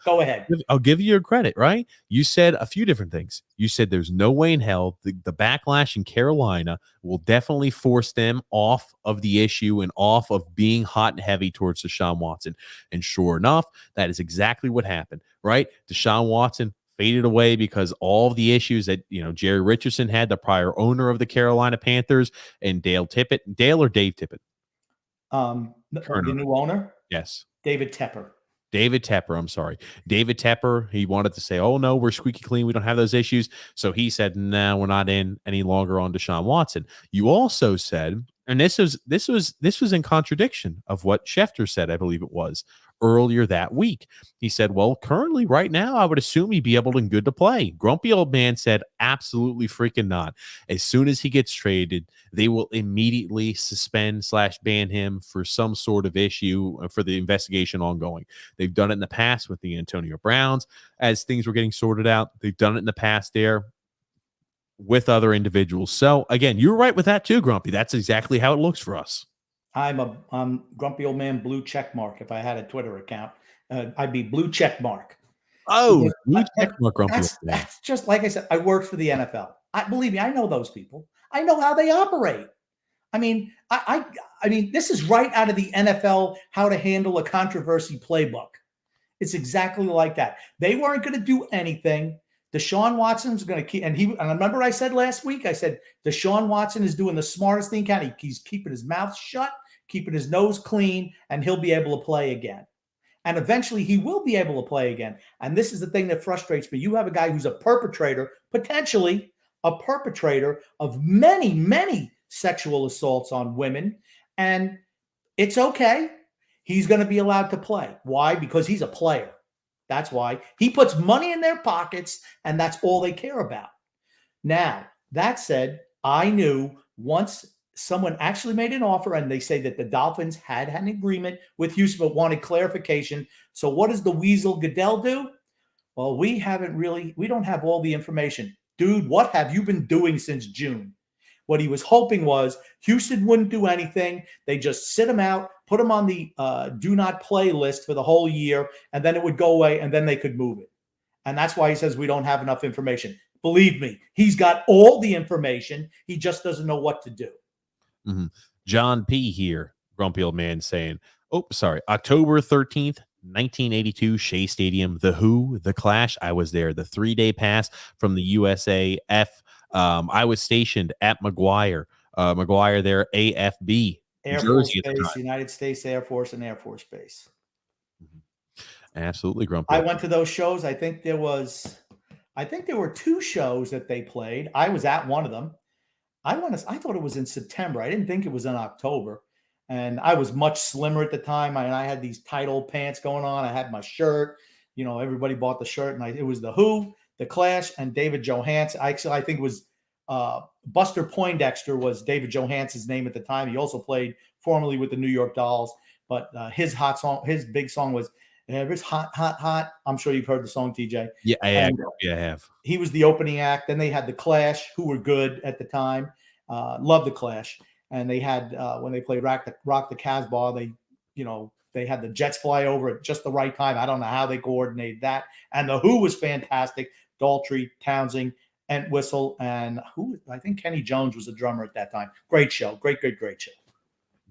Go ahead. I'll give you your credit, right? You said a few different things. You said there's no way in hell the backlash in Carolina will definitely force them off of the issue and off of being hot and heavy towards Deshaun Watson. And sure enough, that is exactly what happened, right? Deshaun Watson faded away because all of the issues that, Jerry Richardson had, the prior owner of the Carolina Panthers, and Dale or Dave Tippett? The new owner? Yes. David Tepper. I'm sorry. David Tepper, he wanted to say, "Oh no, we're squeaky clean. We don't have those issues." So he said, "No, we're not in any longer on Deshaun Watson." You also said, and this was in contradiction of what Schefter said, I believe it was, earlier that week. He said, "Well, currently, right now, I would assume he'd be able and good to play." Grumpy old man said, "Absolutely freaking not. As soon as he gets traded, they will immediately suspend/ban him for some sort of issue for the investigation ongoing. They've done it in the past with the Antonio Browns as things were getting sorted out. They've done it in the past there with other individuals." So again, you're right with that too, Grumpy. That's exactly how it looks for us. I'm grumpy old man blue check mark. If I had a Twitter account, I'd be blue check mark. Oh, blue check mark, Grumpy. That's just like I said. I worked for the NFL. Believe me, I know those people. I know how they operate. I mean, I mean, this is right out of the NFL, how to handle a controversy playbook. It's exactly like that. They weren't going to do anything. Deshaun Watson's going to keep, and I remember I said last week, I said, Deshaun Watson is doing the smartest thing he can. He's keeping his mouth shut, keeping his nose clean, and he'll be able to play again. And eventually he will be able to play again. And this is the thing that frustrates me. You have a guy who's a perpetrator, potentially a perpetrator of many, many sexual assaults on women. And it's okay. He's going to be allowed to play. Why? Because he's a player. That's why. He puts money in their pockets, and that's all they care about. Now, that said, I knew once someone actually made an offer, and they say that the Dolphins had an agreement with Houston but wanted clarification. So what does the Weasel Goodell do? Well, we don't have all the information. Dude, what have you been doing since June? What he was hoping was Houston wouldn't do anything. They just sit him out, put him on the do not play list for the whole year, and then it would go away, and then they could move it. And that's why he says we don't have enough information. Believe me, he's got all the information. He just doesn't know what to do. Mm-hmm. John P. here, grumpy old man saying, October 13th, 1982, Shea Stadium, The Who, The Clash. I was there. The 3-day pass from the USAF. I was stationed at McGuire there, AFB, Air Force Base, United States Air Force and Air Force Base. Mm-hmm. Absolutely, grumpy. I went to those shows. I think there were 2 shows that they played. I was at one of them. I thought it was in September. I didn't think it was in October. And I was much slimmer at the time. I had these tight old pants going on. I had my shirt. Everybody bought the shirt, and it was The Who, The Clash, and David Johansen. I think it was Buster Poindexter was David Johansen's name at the time. He also played formerly with the New York Dolls. But his big song was "It's Hot, Hot, Hot." I'm sure you've heard the song, TJ. Yeah, I have. He was the opening act. Then they had The Clash, who were good at the time. Love The Clash. And they had when they played Rock the Casbah, they had the jets fly over at just the right time. I don't know how they coordinated that. And The Who was fantastic. Daltrey, Townsend, Entwistle, and I think Kenny Jones was a drummer at that time. Great show. Great show.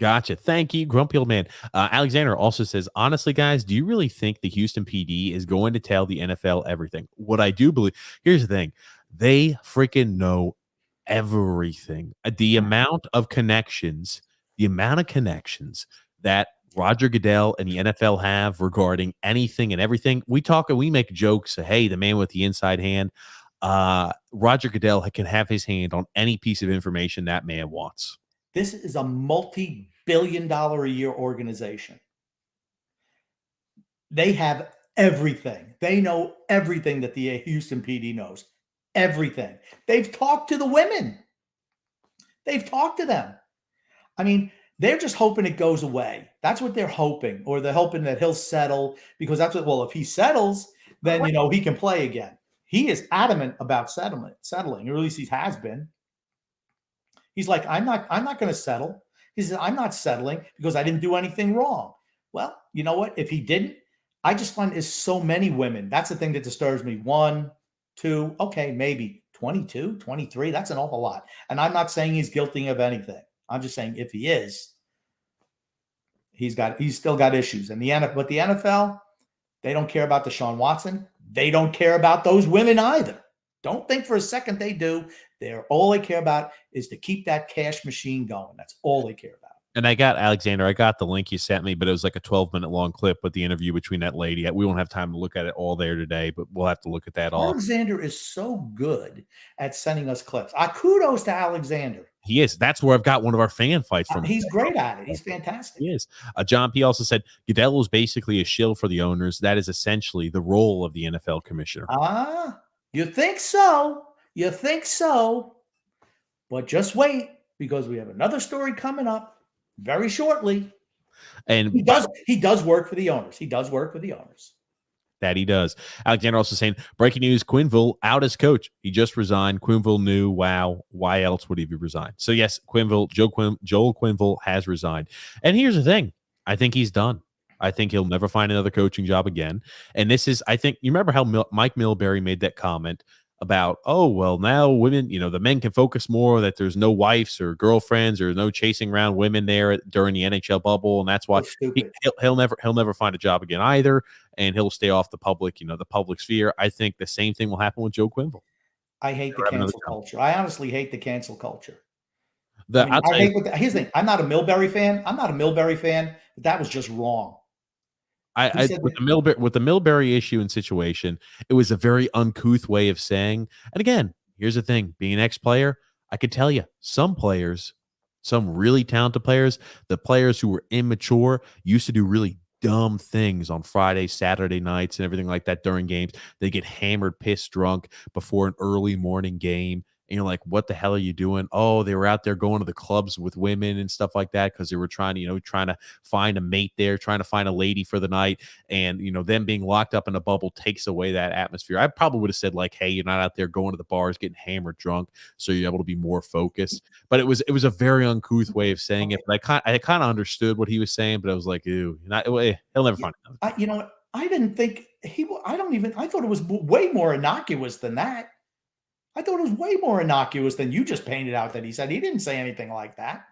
Gotcha. Thank you, grumpy old man. Alexander also says, honestly, guys, do you really think the Houston PD is going to tell the NFL everything? What I do believe, here's the thing, they freaking know everything. The amount of connections that Roger Goodell and the NFL have regarding anything and everything. We talk and we make jokes. Hey, the man with the inside hand. Roger Goodell can have his hand on any piece of information that man wants. This is a multi-billion-dollar a year organization. They have everything. They know everything that the Houston PD knows. Everything. They've talked to the women. They've talked to them. I mean, they're just hoping it goes away. That's what they're hoping, or they're hoping that he'll settle, because that's what, well, if he settles, then, you know, he can play again. He is adamant about settling, or at least he has been. He's like, I'm not going to settle. He said, I'm not settling because I didn't do anything wrong. Well, you know what? If he didn't, I just find there's so many women. That's the thing that disturbs me. 1, 2, okay, maybe 22, 23. That's an awful lot. And I'm not saying he's guilty of anything. I'm just saying if he is, he's still got issues. And the NFL, they don't care about Deshaun Watson. They don't care about those women either. Don't think for a second they do. All they care about is to keep that cash machine going. That's all they care about. And I got the link you sent me, but it was like a 12-minute long clip with the interview between that lady. We won't have time to look at it all there today, but we'll have to look at that all. Alexander is so good at sending us clips. Kudos to Alexander. He is. That's where I've got one of our fan fights from. He's great at it. He's fantastic. He is. John P. also said, Goodell is basically a shill for the owners. That is essentially the role of the NFL commissioner. You think so? You think so? But just wait, because we have another story coming up very shortly. And he does work for the owners. He does work for the owners. That he does. Alexander also saying, breaking news, Quenneville out as coach. He just resigned. Quenneville knew, wow, why else would he be resigned? So yes, Joel Quenneville has resigned. And here's the thing. I think he's done. I think he'll never find another coaching job again. And this is, I think, you remember how Mike Milbury made that comment about, oh, well, now women, the men can focus more, that there's no wives or girlfriends or no chasing around women there during the NHL bubble. And that's why he'll never find a job again either. And he'll stay off the public, the public sphere. I think the same thing will happen with Joe Quenneville. I hate the cancel culture. I honestly hate the cancel culture. Here's the thing. I'm not a Milbury fan. But that was just wrong. With the Milbury issue and situation, it was a very uncouth way of saying. And again, here's the thing: being an ex-player, I could tell you some players, some really talented players, the players who were immature used to do really dumb things on Friday, Saturday nights, and everything like that during games. They get hammered, pissed drunk before an early morning game. And you're like, what the hell are you doing? Oh, they were out there going to the clubs with women and stuff like that because they were trying to find a mate there, trying to find a lady for the night. And, them being locked up in a bubble takes away that atmosphere. I probably would have said, like, hey, you're not out there going to the bars, getting hammered drunk, so you're able to be more focused. But it was a very uncouth way of saying it. But I kind of understood what he was saying, but I was like, ew, he'll never find it. You know what? I didn't think I thought it was way more innocuous than that. I thought it was way more innocuous than you just painted out that he said. He didn't say anything like that.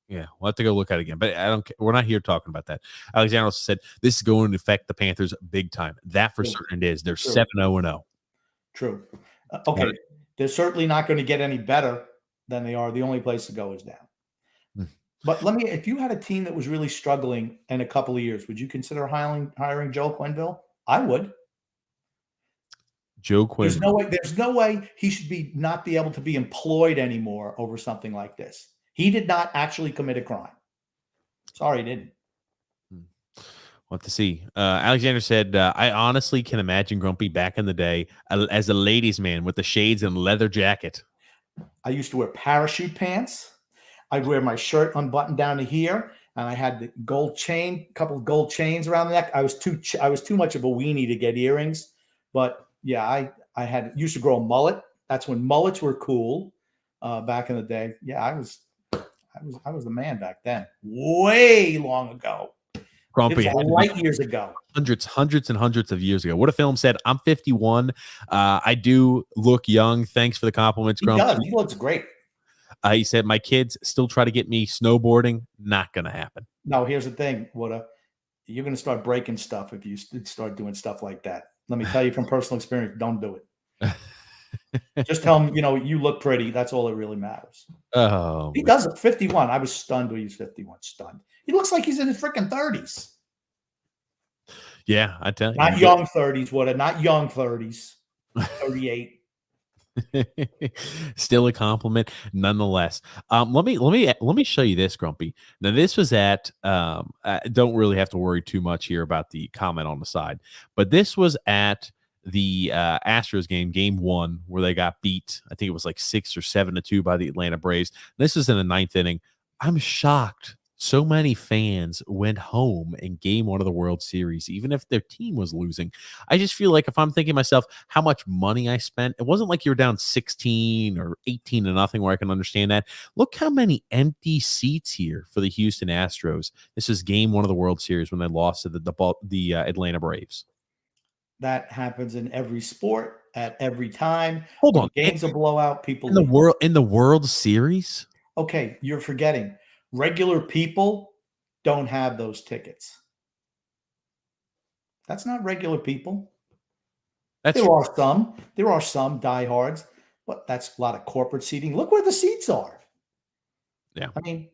Yeah, we'll have to go look at it again. But I don't. We're not here talking about that. Alexander also said this is going to affect the Panthers big time. That for certain it is. They're 7-0-0. True. Okay. They're certainly not going to get any better than they are. The only place to go is down. But if you had a team that was really struggling in a couple of years, would you consider hiring Joe Quenneville? I would. Joe Quenneville. There's no way he should not be able to be employed anymore over something like this. He did not actually commit a crime. Sorry, he didn't. What to see? Alexander said, I honestly can imagine Grumpy back in the day as a ladies' man with the shades and leather jacket. I used to wear parachute pants. I'd wear my shirt unbuttoned down to here, and I had the gold chain, a couple of gold chains around the neck. I was too much of a weenie to get earrings, but yeah, I used to grow a mullet. That's when mullets were cool back in the day. Yeah, I was the man back then. Way long ago. Grumpy, light years ago. Hundreds and hundreds of years ago. What a film said, I'm 51. I do look young. Thanks for the compliments, Grumpy. He looks great. He said, my kids still try to get me snowboarding. Not going to happen. No, here's the thing, Woody. You're going to start breaking stuff if you start doing stuff like that. Let me tell you from personal experience, don't do it. Just tell him, you look pretty. That's all that really matters. Oh, he does it. 51. I was stunned when he was 51. Stunned. He looks like he's in his freaking 30s. Yeah, I tell you. Not young 30s, Woody. Not young 30s. 38. Still a compliment, nonetheless. Let me show you this, Grumpy. Now, this was at. I don't really have to worry too much here about the comment on the side, but this was at the Astros game 1, where they got beat. I think it was like 6 or 7-2 by the Atlanta Braves. This is in the 9th inning. I'm shocked so many fans went home in game 1 of the World Series, even if their team was losing. I just feel like if I'm thinking to myself how much money I spent, it wasn't like you were down 16 or 18-0 where I can understand that. Look how many empty seats here for the Houston Astros. This is game 1 of the World Series when they lost to the Atlanta Braves. That happens in every sport at every time. Hold on, games a blowout. People in the World Series. Okay, you're forgetting. Regular people don't have those tickets. That's not regular people. There are some diehards, but that's a lot of corporate seating. Look where the seats are. Yeah. I mean,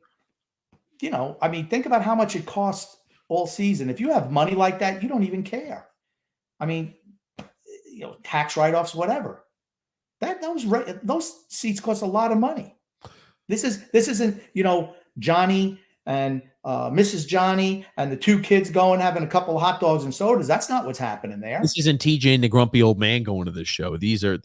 think about how much it costs all season. If you have money like that, you don't even care. I mean, tax write-offs, whatever. Those seats cost a lot of money. This isn't, Johnny and Mrs. Johnny and the 2 kids going having a couple of hot dogs and sodas. That's not what's happening there. This isn't TJ and the grumpy old man going to this show. These are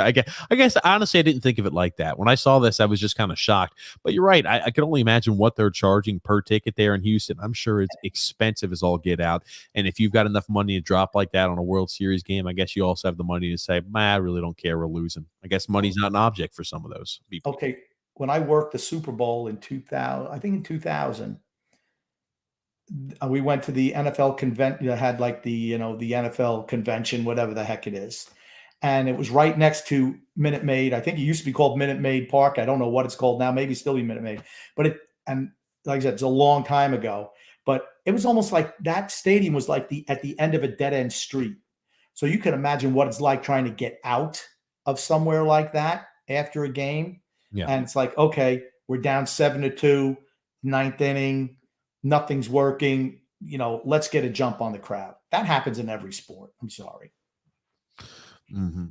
I guess honestly I didn't think of it like that. When I saw this, I was just kind of shocked. But you're right. I can only imagine what they're charging per ticket there in Houston. I'm sure it's expensive as all get out. And if you've got enough money to drop like that on a World Series game, I guess you also have the money to say, I really don't care. We're losing. I guess money's not an object for some of those people. Okay. When I worked the Super Bowl in 2000, we went to the NFL convention. Had like the NFL convention, whatever the heck it is, and it was right next to Minute Maid. I think it used to be called Minute Maid Park. I don't know what it's called now. Maybe still be Minute Maid. But like I said, it's a long time ago. But it was almost like that stadium was like at the end of a dead end street. So you can imagine what it's like trying to get out of somewhere like that after a game. Yeah. And it's like, okay, we're down 7-2, 9th inning, nothing's working. Let's get a jump on the crowd. That happens in every sport. I'm sorry. Mm-hmm.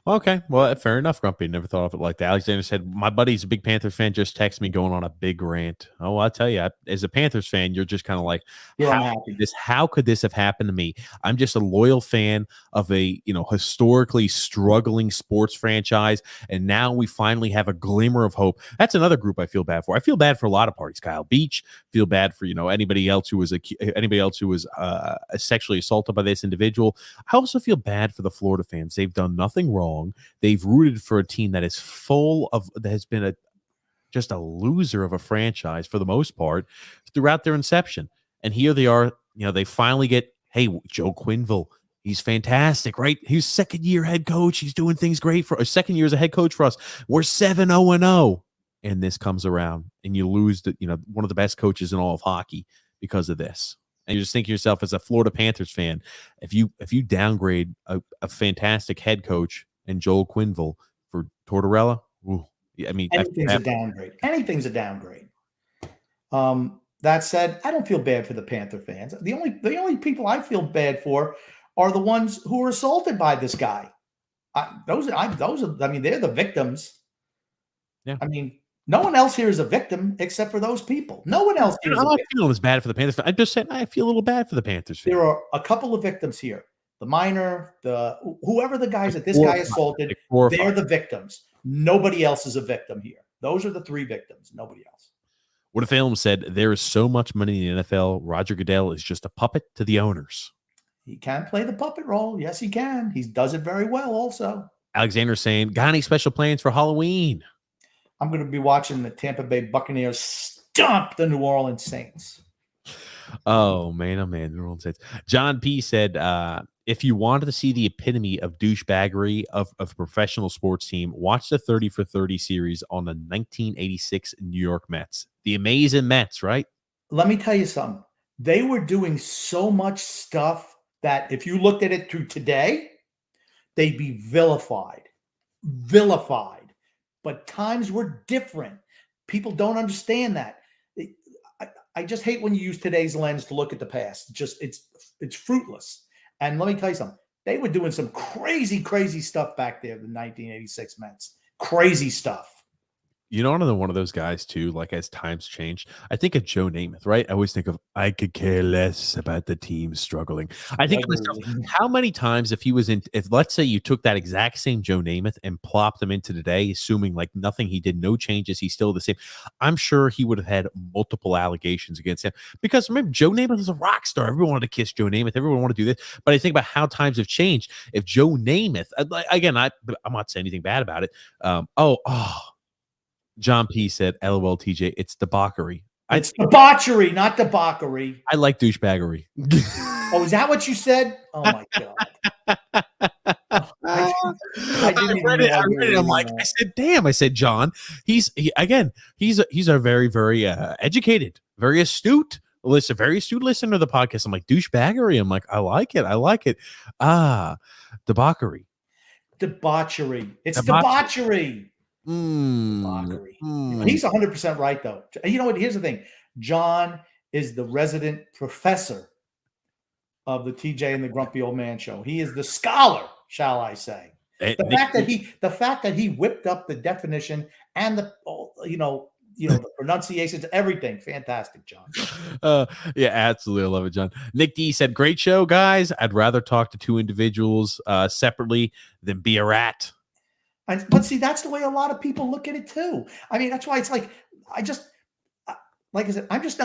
Okay, well, fair enough, Grumpy. Never thought of it like that. Alexander said, my buddy's a big Panthers fan, just texted me going on a big rant. Oh, I'll tell you, as a Panthers fan, you're just kind of like, how could this have happened to me? I'm just a loyal fan of a, historically struggling sports franchise, and now we finally have a glimmer of hope. That's another group I feel bad for. I feel bad for a lot of parties. Kyle Beach, feel bad for, anybody else who was sexually assaulted by this individual. I also feel bad for the Florida fans. They've done nothing wrong. They've rooted for a team that is that has been just a loser of a franchise for the most part throughout their inception. And here they are, they finally get, hey, Joe Quenneville, he's fantastic, right? He's second-year head coach. He's doing things great for a second year as a head coach for us. We're 7-0-0. And this comes around and you lose one of the best coaches in all of hockey because of this. And you just think to yourself, as a Florida Panthers fan, if you downgrade a fantastic head coach and Joel Quenneville for Tortorella, anything's a downgrade. Anything's a downgrade. That said, I don't feel bad for the Panther fans. The only people I feel bad for are the ones who were assaulted by this guy. They're the victims. Yeah. No one else here is a victim except for those people. No one else here is a victim. I'm not feeling as bad for the Panthers fan. I'm just saying I feel a little bad for the Panthers fan. There are a couple of victims here. The minor, whoever the guys that this guy assaulted, they're the victims. Nobody else is a victim here. Those are the 3 victims. Nobody else. What a film said, there is so much money in the NFL. Roger Goodell is just a puppet to the owners. He can play the puppet role. Yes, he can. He does it very well also. Alexander saying, got any special plans for Halloween? I'm going to be watching the Tampa Bay Buccaneers stomp the New Orleans Saints. Oh, man, New Orleans Saints. John P. said, if you wanted to see the epitome of douchebaggery of a professional sports team, watch the 30 for 30 series on the 1986 New York Mets. The amazing Mets, right? Let me tell you something. They were doing so much stuff that if you looked at it through today, they'd be vilified. Vilified. But times were different. People don't understand that. I just hate when you use today's lens to look at the past. It's fruitless. And let me tell you something. They were doing some crazy, crazy stuff back there, the 1986 Mets. Crazy stuff. You know, another one of those guys too, like as times change, I think of Joe Namath, right? I always think of, I could care less about the team struggling. I think to myself, how many times if let's say you took that exact same Joe Namath and plopped him into today, assuming like nothing, he did no changes, he's still the same. I'm sure he would have had multiple allegations against him because remember, Joe Namath was a rock star. Everyone wanted to kiss Joe Namath. Everyone wanted to do this. But I think about how times have changed. If Joe Namath, again, I'm not saying anything bad about it. John P said, LOL, TJ, it's debauchery. It's debauchery, not debauchery. I like douchebaggery. Oh, is that what you said? Oh, my God. I read it. I'm like, I said, damn. I said, John, he's a very, very educated, very astute very astute listener to the podcast. I'm like, douchebaggery. I'm like, I like it. Debauchery. It's debauchery. He's 100% right, though. You know what? Here's the thing. John is the resident professor of the TJ and the Grumpy Old Man show. He is the scholar, shall I say. The fact that he whipped up the definition and the pronunciations, everything. Fantastic, John. Yeah, absolutely. I love it, John. Nick D said, great show, guys. I'd rather talk to two individuals separately than be a rat. But see, that's the way a lot of people look at it too. I mean, that's why it's like, like I said, I always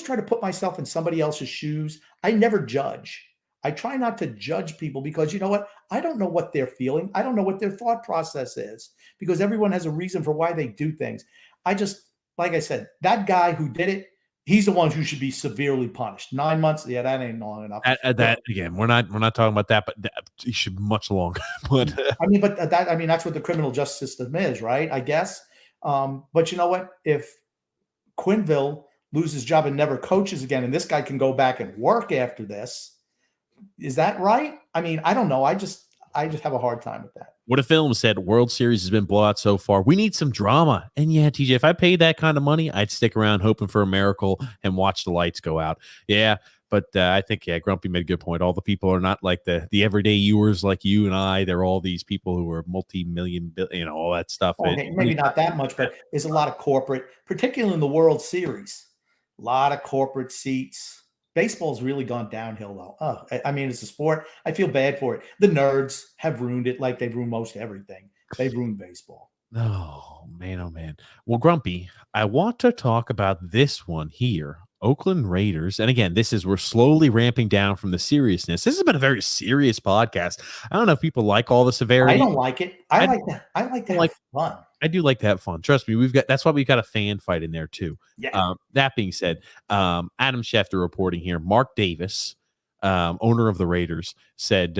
try to put myself in somebody else's shoes. I never judge. I try not to judge people because you know what? I don't know what they're feeling. I don't know what their thought process is because everyone has a reason for why they do things. Like I said, that guy who did it, he's the one who should be severely punished. 9 months, yeah, that ain't long enough. Again, we're not talking about that, but he should be much longer. But that's what the criminal justice system is, right? I guess. But you know what? If Quinville loses his job and never coaches again, and this guy can go back and work after this, is that right? I mean, I don't know. I just have a hard time with that. What a film said, World Series has been blowout so far. We need some drama. And yeah, TJ, if I paid that kind of money, I'd stick around hoping for a miracle and watch the lights go out. Yeah, but I think, Grumpy made a good point. All the people are not like the everyday viewers like you and I. They're all these people who are multi-million, all that stuff. Okay, maybe not that much, but there's a lot of corporate, particularly in the World Series. A lot of corporate seats. Baseball's really gone downhill, though. I mean, it's a sport. I feel bad for it. The nerds have ruined it like they've ruined most everything. They've ruined baseball. Oh, man. Well, Grumpy, I want to talk about this one here. Oakland Raiders. And again, we're slowly ramping down from the seriousness. This has been a very serious podcast. I don't know if people like all the severity. I don't like it. I like to have fun. I do like to have fun. Trust me, that's why we've got a fan fight in there too. Yeah. That being said, Adam Schefter reporting here, Mark Davis, owner of the Raiders, said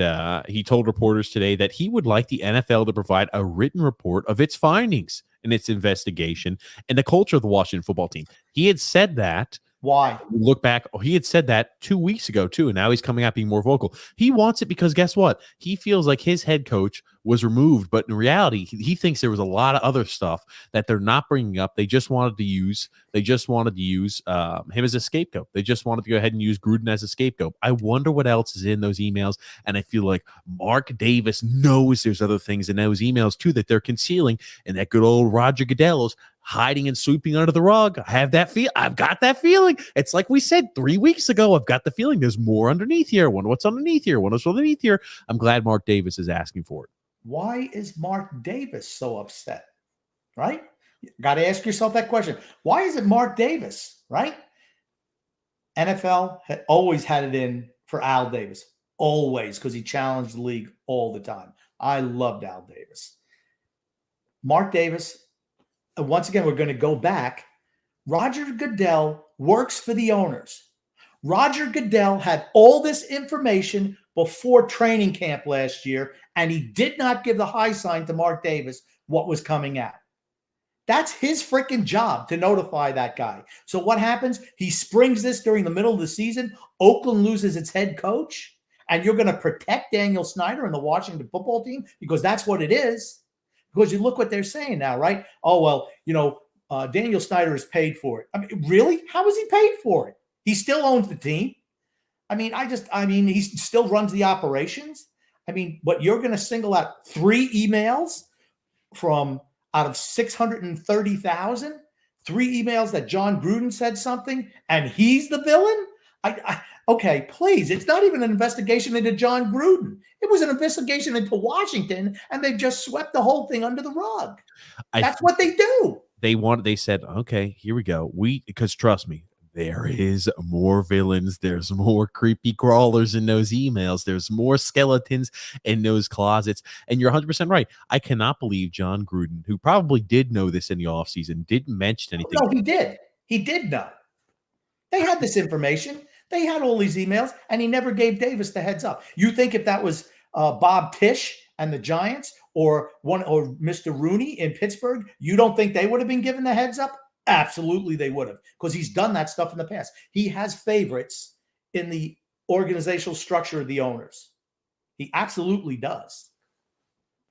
he told reporters today that he would like the NFL to provide a written report of its findings in its investigation and the culture of the Washington football team. He had said that. Why? Look back. He had said that 2 weeks ago, too, and now he's coming out being more vocal. He wants it because guess what? He feels like his head coach was removed, but in reality, he thinks there was a lot of other stuff that they're not bringing up. They just wanted to use him as a scapegoat. They just wanted to go ahead and use Gruden as a scapegoat. I wonder what else is in those emails, and I feel like Mark Davis knows there's other things in those emails, too, that they're concealing, and that good old Roger Goodell's hiding and sweeping under the rug. I've got that feeling. It's like we said 3 weeks ago. I've got the feeling there's more underneath here. Wonder what's underneath here. I'm glad Mark Davis is asking for it. Why is Mark Davis so upset? Right? You got to ask yourself that question. Why is it Mark Davis? Right? NFL had always had it in for Al Davis. Always, because he challenged the league all the time. I loved Al Davis. Mark Davis. Once again, we're going to go back. Roger Goodell works for the owners. Roger Goodell had all this information before training camp last year, and he did not give the high sign to Mark Davis what was coming out. That's his freaking job to notify that guy. So what happens? He springs this during the middle of the season. Oakland loses its head coach, and you're going to protect Daniel Snyder and the Washington football team because that's what it is. Because you look what they're saying now, right? Oh, well, Daniel Snyder is paid for it. I mean, really? How is he paid for it? He still owns the team. He still runs the operations. But you're going to single out 3 emails from out of 630,000, 3 emails that John Gruden said something, and he's the villain? Okay, please. It's not even an investigation into John Gruden. It was an investigation into Washington, and they've just swept the whole thing under the rug. That's what they do. They said, okay, here we go. Because trust me, there is more villains. There's more creepy crawlers in those emails. There's more skeletons in those closets. And you're 100% right. I cannot believe John Gruden, who probably did know this in the offseason, didn't mention anything. No, he did. He did know. They had this information. They had all these emails, and he never gave Davis the heads up. You think if that was Bob Tisch and the Giants or Mr. Rooney in Pittsburgh, you don't think they would have been given the heads up? Absolutely, they would have, because he's done that stuff in the past. He has favorites in the organizational structure of the owners. He absolutely does.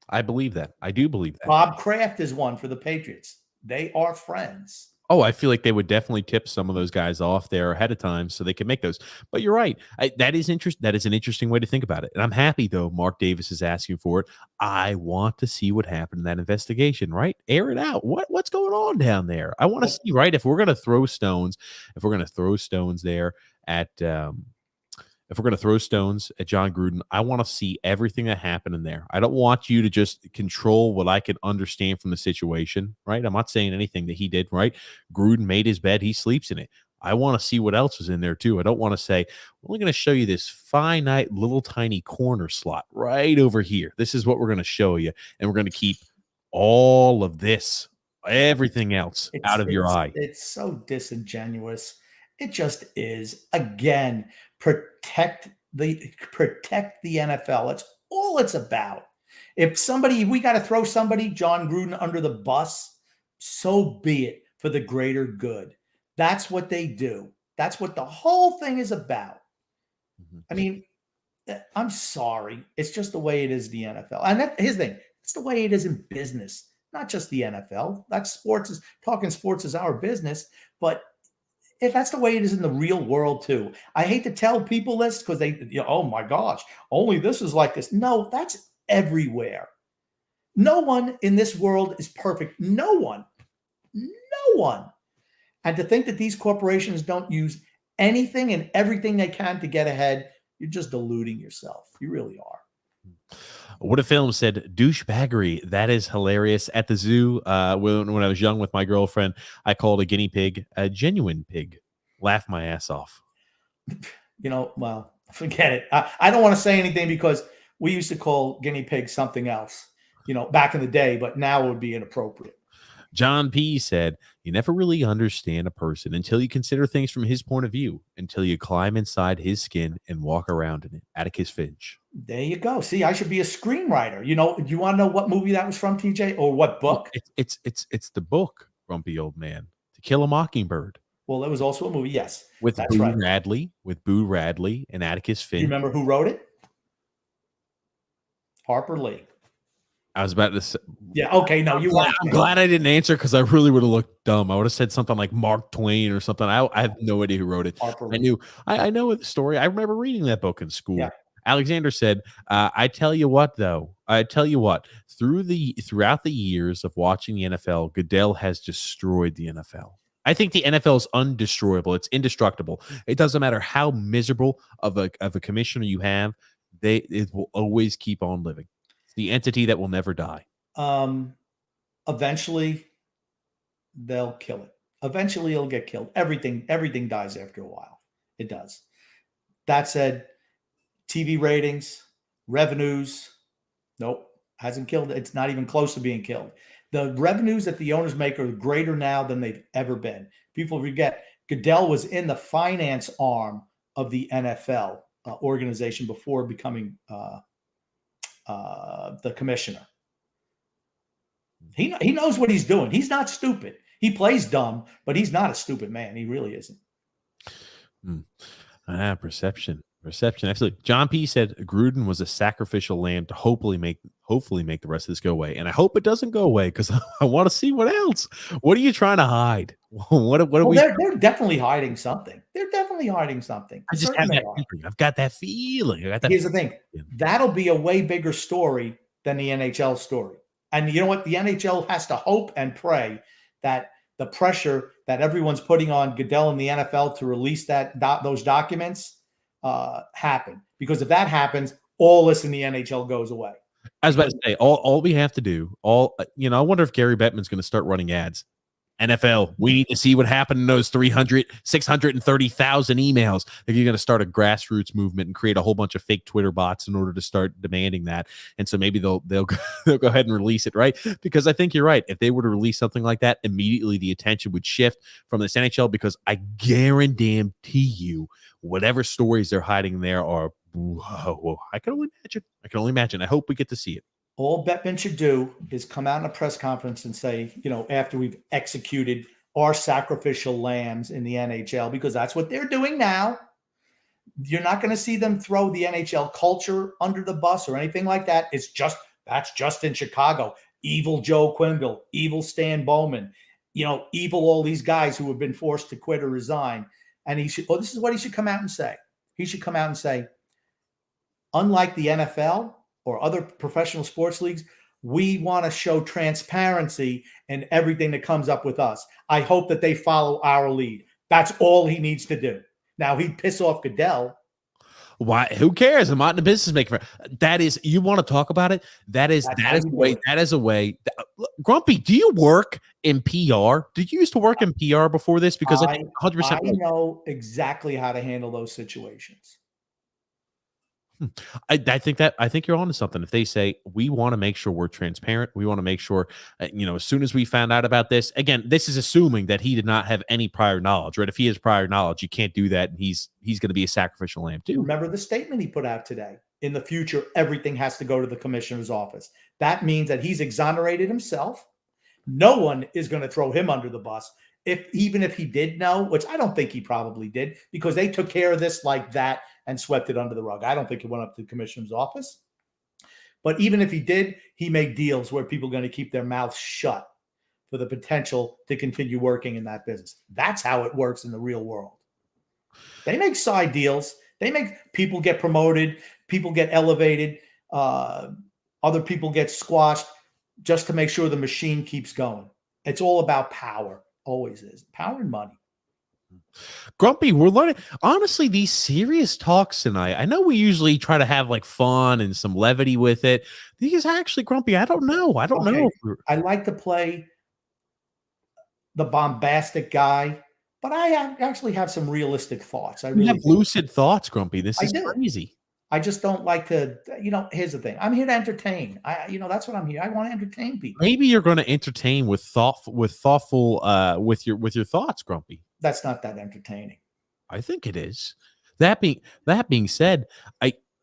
I believe that. I do believe that. Bob Kraft is one for the Patriots. They are friends. Oh, I feel like they would definitely tip some of those guys off there ahead of time so they can make those. But you're right. That is an interesting way to think about it. And I'm happy, though, Mark Davis is asking for it. I want to see what happened in that investigation, right? Air it out. What's going on down there? I want to see, right? If we're going to throw stones there at if we're going to throw stones at John Gruden, I want to see everything that happened in there. I don't want you to just control what I can understand from the situation, right? I'm not saying anything that he did, right? Gruden made his bed. He sleeps in it. I want to see what else was in there, too. I don't want to say, we're only going to show you this finite little tiny corner slot right over here. This is what we're going to show you. And we're going to keep all of this, everything else out of your eye. It's so disingenuous. It just is. Again, protect the NFL. That's all it's about. If we got to throw somebody, John Gruden, under the bus, so be it, for the greater good. That's what they do. That's what the whole thing is about. I'm sorry. It's just the way it is in the NFL. And here's the thing. It's the way it is in business, not just the NFL. Talking sports is our business, but if that's the way it is in the real world too. I hate to tell people this because oh my gosh, only this is like this. No, that's everywhere. No one in this world is perfect. No one. And to think that these corporations don't use anything and everything they can to get ahead, you're just deluding yourself. You really are. What a film said, douchebaggery. That is hilarious. At the zoo, when I was young with my girlfriend, I called a guinea pig a genuine pig. Laugh my ass off. Well, forget it. I don't want to say anything because we used to call guinea pigs something else, back in the day, but now it would be inappropriate. John P. said, you never really understand a person until you consider things from his point of view, until you climb inside his skin and walk around in it. Atticus Finch. There you go. See, I should be a screenwriter. Do you want to know what movie that was from, TJ, or what book? It's the book, Grumpy Old Man, To Kill a Mockingbird. Well, it was also a movie, yes. With Boo Radley and Atticus Finch. You remember who wrote it? Harper Lee. I was about to say. Yeah, okay, no, I'm glad I didn't answer because I really would have looked dumb. I would have said something like Mark Twain or something. I have no idea who wrote it. I know the story. I remember reading that book in school. Yeah. Alexander said, I tell you what, throughout the years of watching the NFL, Goodell has destroyed the NFL. I think the NFL is undestroyable. It's indestructible. It doesn't matter how miserable of a commissioner you have, it will always keep on living. It's the entity that will never die. Eventually, they'll kill it. Eventually, it'll get killed. Everything dies after a while. It does. That said, TV ratings, revenues, nope, hasn't killed it. It's not even close to being killed. The revenues that the owners make are greater now than they've ever been. People forget Goodell was in the finance arm of the NFL organization before becoming the commissioner. He knows what he's doing. He's not stupid. He plays dumb, but he's not a stupid man. He really isn't. Perception. Actually, John P said Gruden was a sacrificial lamb to hopefully make the rest of this go away. And I hope it doesn't go away because I want to see what else. What are you trying to hide? What are we? They're definitely hiding something. They're definitely hiding something. I just have that feeling. I've got that feeling. Here's the thing. That'll be a way bigger story than the NHL story. And you know what? The NHL has to hope and pray that the pressure that everyone's putting on Goodell and the NFL to release those documents happen. Because if that happens, all this in the NHL goes away. I was about to say, all we have to do, I wonder if Gary Bettman's going to start running ads. NFL, we need to see what happened in those 630,000 emails. If you're going to start a grassroots movement and create a whole bunch of fake Twitter bots in order to start demanding that, and so maybe they'll go ahead and release it, right? Because I think you're right. If they were to release something like that, immediately the attention would shift from this NHL, because I guarantee you, whatever stories they're hiding there are. Whoa, I can only imagine. I hope we get to see it. All Bettman should do is come out in a press conference and say, after we've executed our sacrificial lambs in the NHL, because that's what they're doing now. You're not going to see them throw the NHL culture under the bus or anything like that. That's just in Chicago. Evil Joe Quenneville, evil Stan Bowman, evil all these guys who have been forced to quit or resign. And this is what he should come out and say. He should come out and say, unlike the NFL or other professional sports leagues, we want to show transparency in everything that comes up with us. I hope that they follow our lead. That's all he needs to do. Now, he'd piss off Goodell. Why? Who cares? I'm not in the business making. That is, you want to talk about it? That is a way. Grumpy, do you work in PR? Did you used to work in PR before this? Because I 100%. I know exactly how to handle those situations. I think you're onto something. If they say, we want to make sure we're transparent, we want to make sure, as soon as we found out about this, again, this is assuming that he did not have any prior knowledge, right? If he has prior knowledge, you can't do that. And he's going to be a sacrificial lamb too. Remember the statement he put out today. In the future, everything has to go to the commissioner's office. That means that he's exonerated himself. No one is going to throw him under the bus. Even if he did know, which I don't think he probably did, because they took care of this like that and swept it under the rug. I don't think it went up to the commissioner's office. But even if he did, he made deals where people are going to keep their mouths shut for the potential to continue working in that business. That's how it works in the real world. They make side deals. They make people get promoted, people get elevated, other people get squashed just to make sure the machine keeps going. It's all about power. Always is. Power and money. Grumpy, we're learning. Honestly, these serious talks tonight, I know we usually try to have like fun and some levity with it. These actually, Grumpy, I don't know. I like to play the bombastic guy, but I actually have some realistic thoughts. I really have lucid thoughts, Grumpy. This is crazy. I just don't like to, here's the thing. I'm here to entertain. That's what I'm here. I want to entertain people. Maybe you're going to entertain with your thoughts, Grumpy. That's not that entertaining. I think it is. That being said,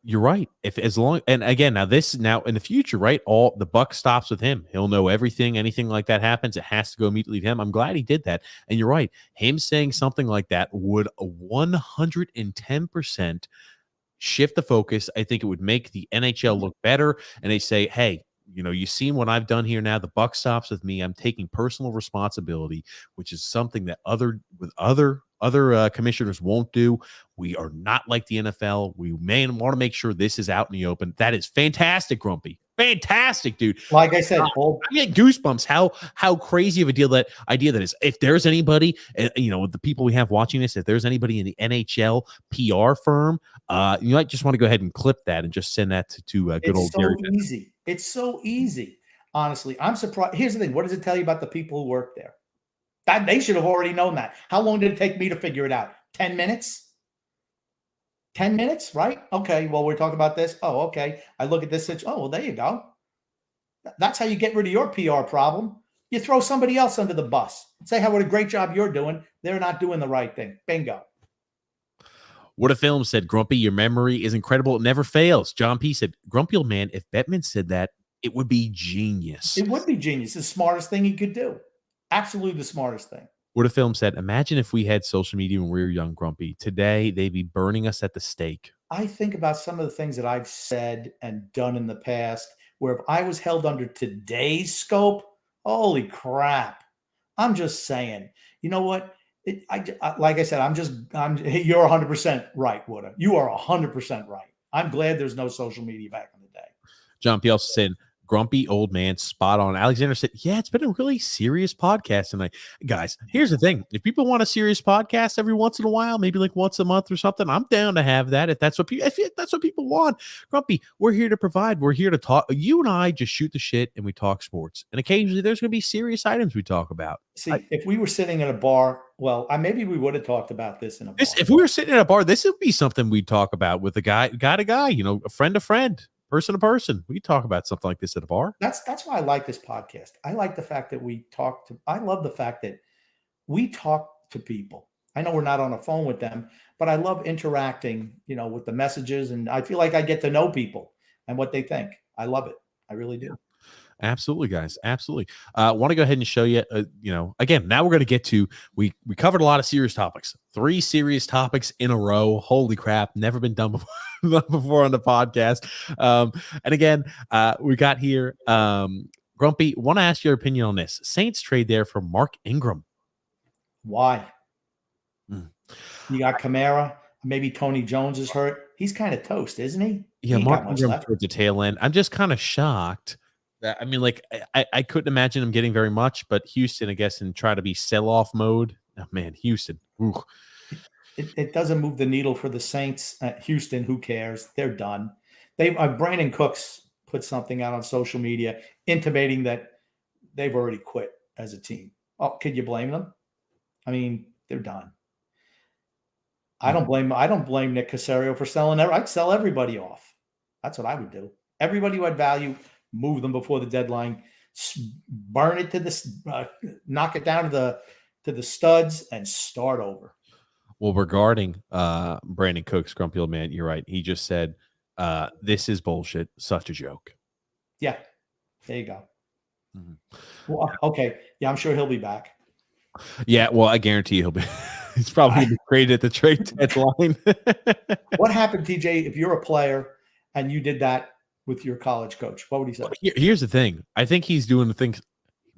you're right. And again, now in the future, right? All the buck stops with him. He'll know everything. Anything like that happens, it has to go immediately to him. I'm glad he did that. And you're right. Him saying something like that would 110% shift the focus. I think it would make the NHL look better. And they say, hey, you've seen what I've done here now. The buck stops with me. I'm taking personal responsibility, which is something that other commissioners won't do. We are not like the NFL. We may want to make sure this is out in the open. That is fantastic, Grumpy. Fantastic, dude. Like I said, I get goosebumps how crazy of a idea that is. If there's anybody, the people we have watching this, if there's anybody in the NHL PR firm, you might just want to go ahead and clip that and just send that to good old Gary. Easy. It's so easy. Honestly, I'm surprised. Here's the thing. What does it tell you about the people who work there? That they should have already known that. How long did it take me to figure it out? 10 minutes? 10 minutes, right? Okay, well, we're talking about this. Oh, okay. I look at this. Oh, well, there you go. That's how you get rid of your PR problem. You throw somebody else under the bus. Say what a great job you're doing. They're not doing the right thing. Bingo. What a Film said, Grumpy, your memory is incredible. It never fails. John P. said, Grumpy old man, if Bettman said that, it would be genius. It would be genius. The smartest thing he could do. Absolutely the smartest thing. What a Film said, imagine if we had social media when we were young, Grumpy. Today, they'd be burning us at the stake. I think about some of the things that I've said and done in the past where if I was held under today's scope, holy crap. I'm just saying, you know what? Like I said, you're 100% right, Woody. You are 100% right. I'm glad there's no social media back in the day. John P. also said, Grumpy old man, spot on. Alexander said, yeah, it's been a really serious podcast tonight. Guys, here's the thing. If people want a serious podcast every once in a while, maybe like once a month or something, I'm down to have that. If that's what people want. Grumpy, we're here to provide. We're here to talk. You and I just shoot the shit and we talk sports. And occasionally there's going to be serious items we talk about. See, if we were sitting in a bar, well, maybe we would have talked about this in a bar. If we were sitting in a bar, this would be something we'd talk about with a guy to guy, a friend to friend. Person to person, we talk about something like this at a bar. That's why I like this podcast. I like the fact that I love the fact that we talk to people. I know we're not on a phone with them, but I love interacting, with the messages, and I feel like I get to know people and what they think. I love it. I really do. Absolutely, guys. Absolutely. Want to go ahead and show you, again, now we're going to get to, we covered a lot of serious topics, 3 serious topics in a row. Holy crap. Never been done before on the podcast. And again, we got here, Grumpy, want to ask your opinion on this. Saints trade there for Mark Ingram. Why? You got Kamara. Maybe Tony Jones is hurt. He's kind of toast, isn't he? Yeah, Mark Ingram towards the tail end. I'm just kind of shocked. I couldn't imagine him getting very much, but Houston, I guess, and try to be sell-off mode. Oh, man, Houston. It doesn't move the needle for the Saints. Houston, who cares? They're done. Brandon Cooks put something out on social media intimating that they've already quit as a team. Oh, could you blame them? I mean, they're done. I don't blame Nick Caserio for selling. I'd sell everybody off. That's what I would do. Everybody who had value, move them before the deadline, burn it to this, knock it down to the studs, and start over. Well, regarding Brandon Cooks, Grumpy old man, you're right. He just said, "This is bullshit. Such a joke." Yeah, there you go. Mm-hmm. Well, okay, yeah, I'm sure he'll be back. Yeah, well, I guarantee he'll be. He's probably going to be traded at the trade deadline. What happened, TJ? If you're a player and you did that with your college coach, what would he say? Well, here's the thing. I think he's doing the things.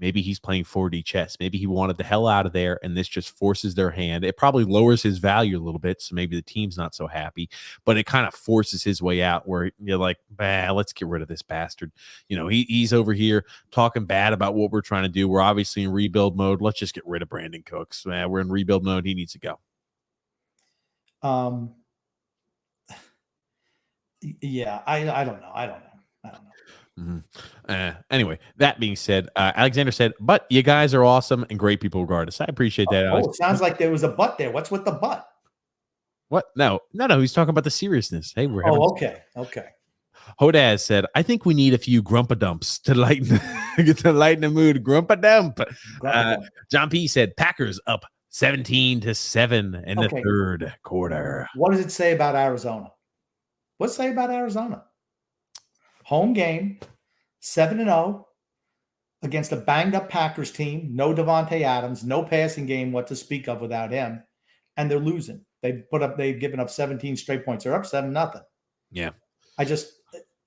Maybe he's playing 4D chess. Maybe he wanted the hell out of there, and this just forces their hand. It probably lowers his value a little bit, so maybe the team's not so happy. But it kind of forces his way out, where you're like, "Bah, let's get rid of this bastard." He's over here talking bad about what we're trying to do. We're obviously in rebuild mode. Let's just get rid of Brandon Cooks. We're in rebuild mode. He needs to go. Yeah, I don't know. Mm-hmm. Anyway, that being said, Alexander said, but you guys are awesome and great people regardless. I appreciate that. It sounds like there was a but there. What's with the but? What? No. He's talking about the seriousness. Hey, we're having okay. Hodaz said, I think we need a few grumpa-dumps to lighten the mood. Grumpa-dump. John P. said, Packers up 17-7 in the third quarter. What does it say about Arizona? What's it say about Arizona? Home game, 7-0 against a banged-up Packers team. No Devontae Adams, no passing game, what to speak of without him, and they're losing. They've given up 17 straight points. They're up 7-0. Yeah,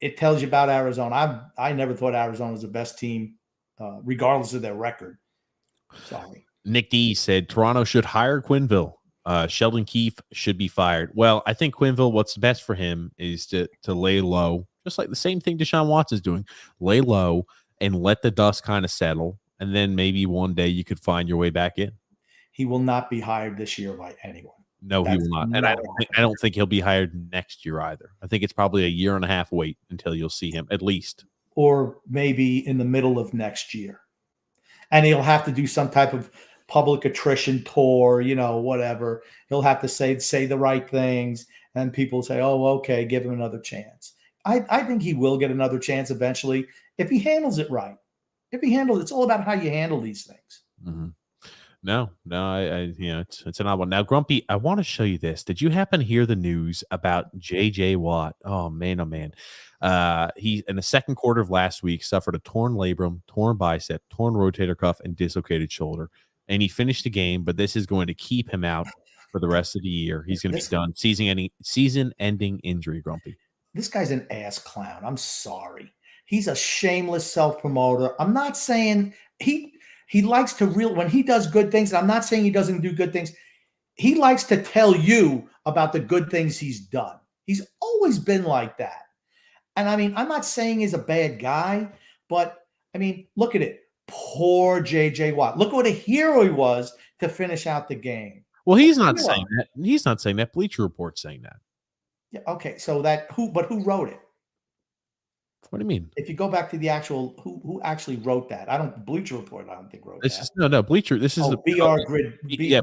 it tells you about Arizona. I never thought Arizona was the best team, regardless of their record. Sorry. Nick D said Toronto should hire Quinville. Sheldon Keefe should be fired. Well, I think Quinville, what's best for him is to lay low. Just like the same thing Deshaun Watson is doing, lay low and let the dust kind of settle. And then maybe one day you could find your way back in. He will not be hired this year by anyone. No, he will not. And I don't think he'll be hired next year either. I think it's probably a year and a half wait until you'll see him at least. Or maybe in the middle of next year. And he'll have to do some type of public attrition tour, whatever. He'll have to say the right things. And people say, oh, okay, give him another chance. I think he will get another chance eventually if he handles it right. It's all about how you handle these things. Mm-hmm. No, it's an odd one. Now, Grumpy, I want to show you this. Did you happen to hear the news about J.J. Watt? Oh man, oh man. He in the second quarter of last week suffered a torn labrum, torn bicep, torn rotator cuff, and dislocated shoulder. And he finished the game, but this is going to keep him out for the rest of the year. He's going to be done. Season-ending injury, Grumpy. This guy's an ass clown. I'm sorry. He's a shameless self-promoter. I'm not saying he likes to when he does good things. I'm not saying he doesn't do good things. He likes to tell you about the good things he's done. He's always been like that. And I mean, I'm not saying he's a bad guy, but I mean, look at it. Poor J.J. Watt. Look what a hero he was to finish out the game. Well, he's not saying that. He's not saying that. Bleacher Report's saying that. Yeah, okay. So who wrote it? What do you mean? If you go back to the actual who actually wrote that? Bleacher Report, I don't think wrote this that. Is no Bleacher. This is the BR Grid. Bleacher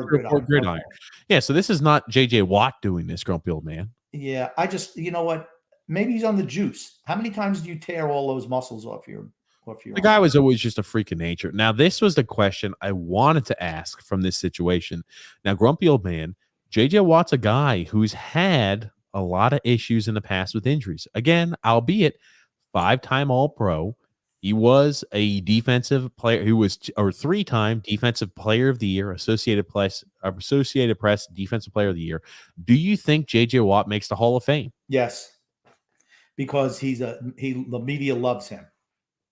Report Gridiron. Okay. Yeah, so this is not J.J. Watt doing this, grumpy old man. Yeah, I just you know what? Maybe he's on the juice. How many times do you tear all those muscles off your The guy was always just a freak of nature. Now, this was the question I wanted to ask from this situation. Now, grumpy old man, J.J. Watt's a guy who's had a lot of issues in the past with injuries. Again, albeit 5-time All-Pro. He was a defensive player who was, or 3-time Defensive Player of the Year, Associated Press Defensive Player of the Year. Do you think J.J. Watt makes the Hall of Fame? Yes, because the media loves him,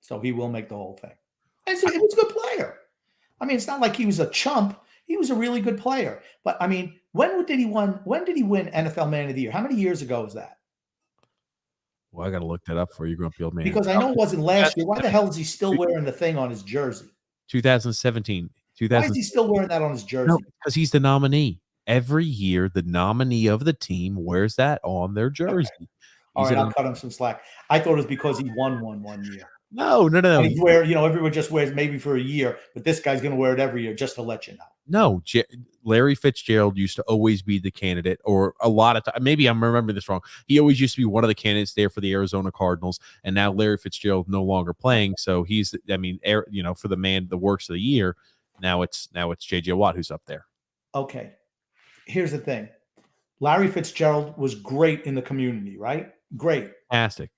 so he will make the whole thing. And so he was a good player. I mean, it's not like he was a chump. He was a really good player. But I mean, when did he win NFL Man of the Year? How many years ago was that? Well, I got to look that up for you, grumpy old man. Because I know it wasn't last year. Why the hell is he still wearing the thing on his jersey? 2017. Why is he still wearing that on his jersey? No, because he's the nominee. Every year, the nominee of the team wears that on their jersey. Okay. All right, I'll cut him some slack. I thought it was because he won one year. No. He's everyone just wears maybe for a year, but this guy's going to wear it every year just to let you know. No, Larry Fitzgerald used to always be the candidate, or a lot of time. Maybe I'm remembering this wrong. He always used to be one of the candidates there for the Arizona Cardinals, and now Larry Fitzgerald no longer playing. So he's, for the man, the works of the year. Now it's J.J. Watt who's up there. Okay, here's the thing: Larry Fitzgerald was great in the community, right? Great, fantastic.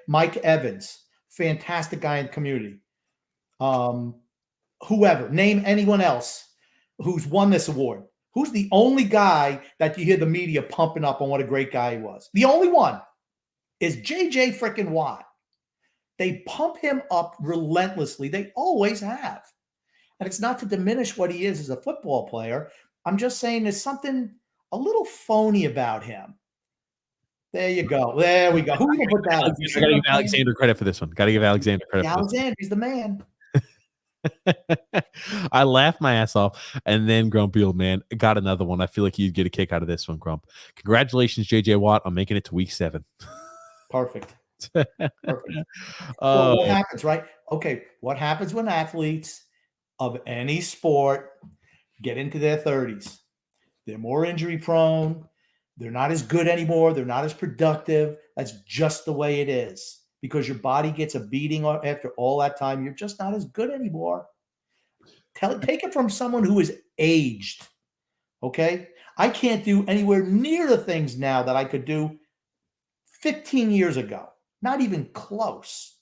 Mike Evans, fantastic guy in the community. Whoever, name anyone else who's won this award. Who's the only guy that you hear the media pumping up on what a great guy he was? The only one is J.J. freaking Watt. They pump him up relentlessly. They always have. And it's not to diminish what he is as a football player. I'm just saying there's something a little phony about him. There you go. There we go. Who are you going to put that? I got to give Alexander credit for this one. Got to give Alexander credit. Alexander, he's the man. I laughed my ass off, and then grumpy old man got another one. I feel like you'd get a kick out of this one, Grump. Congratulations, JJ Watt, on making it to week 7. Perfect. Well, what happens, right? Okay, what happens when athletes of any sport get into their 30s? They're more injury prone. They're not as good anymore. They're not as productive. That's just the way it is. Because your body gets a beating after all that time. You're just not as good anymore. Take it from someone who is aged, okay? I can't do anywhere near the things now that I could do 15 years ago. Not even close.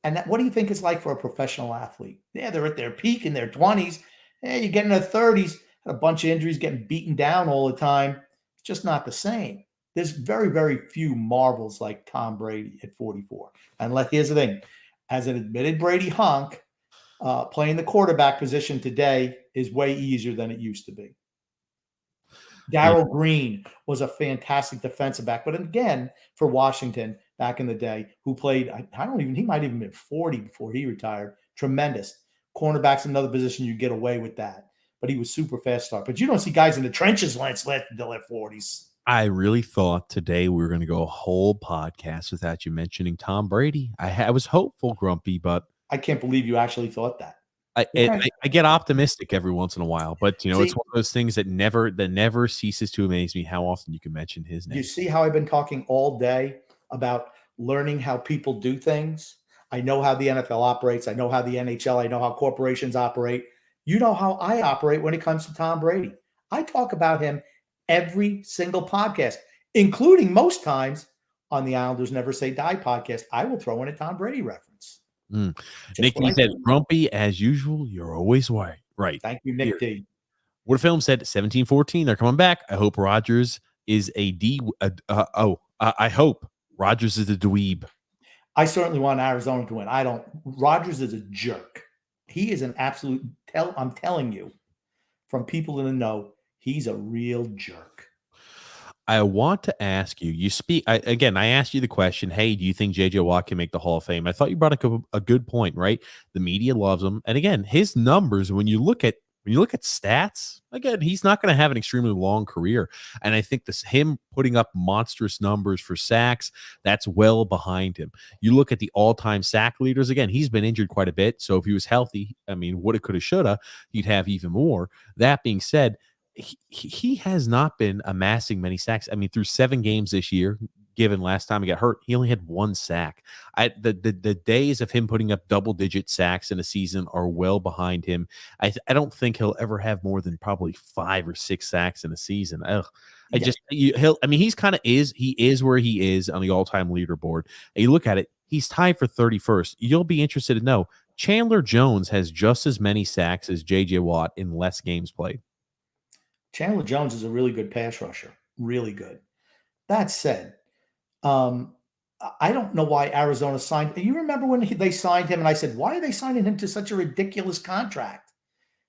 And what do you think it's like for a professional athlete? Yeah, they're at their peak in their 20s. Hey, you get in their 30s, a bunch of injuries, getting beaten down all the time. It's just not the same. There's very, very few marvels like Tom Brady at 44. And here's the thing. As an admitted Brady honk, playing the quarterback position today is way easier than it used to be. Darryl Green was a fantastic defensive back. But again, for Washington back in the day, who played, he might even been 40 before he retired. Tremendous. Cornerback's another position you get away with that. But he was super fast start. But you don't see guys in the trenches until their 40s. I really thought today we were going to go a whole podcast without you mentioning Tom Brady. I was hopeful, Grumpy, but I can't believe you actually thought that. I get optimistic every once in a while, but it's one of those things that never ceases to amaze me how often you can mention his name. You see how I've been talking all day about learning how people do things? I know how the NFL operates. I know how the NHL, I know how corporations operate. You know how I operate when it comes to Tom Brady. I talk about him every single podcast, including most times on the Islanders Never Say Die podcast. I will throw in a Tom Brady reference. Mm. Just Nick what D I said, do. grumpy as usual. You're always right. Right. Thank you, Here. Nick D. What a film said 17-14. They're coming back. I hope Rogers is I hope Rogers is a dweeb. I certainly want Arizona to win. I don't. Rodgers is a jerk. He is an absolute I'm telling you, from people in the know, he's a real jerk. I want to ask you, I asked you the question, hey, do you think JJ Watt can make the Hall of Fame? I thought you brought up a good point, right? The media loves him. And again, his numbers, when you look at stats, again, he's not going to have an extremely long career. And I think him putting up monstrous numbers for sacks, that's well behind him. You look at the all-time sack leaders, again, he's been injured quite a bit. So if he was healthy, I mean, woulda, coulda, shoulda, he'd have even more. That being said, he has not been amassing many sacks. I mean, through 7 games this year, given last time he got hurt, he only had 1 sack. The days of him putting up double-digit sacks in a season are well behind him. I don't think he'll ever have more than probably 5 or 6 sacks in a season. Ugh. He is where he is on the all-time leaderboard. And you look at it, he's tied for 31st. You'll be interested to know Chandler Jones has just as many sacks as JJ Watt in less games played. Chandler Jones is a really good pass rusher. Really good. That said, I don't know why Arizona signed. You remember when they signed him, and I said, why are they signing him to such a ridiculous contract?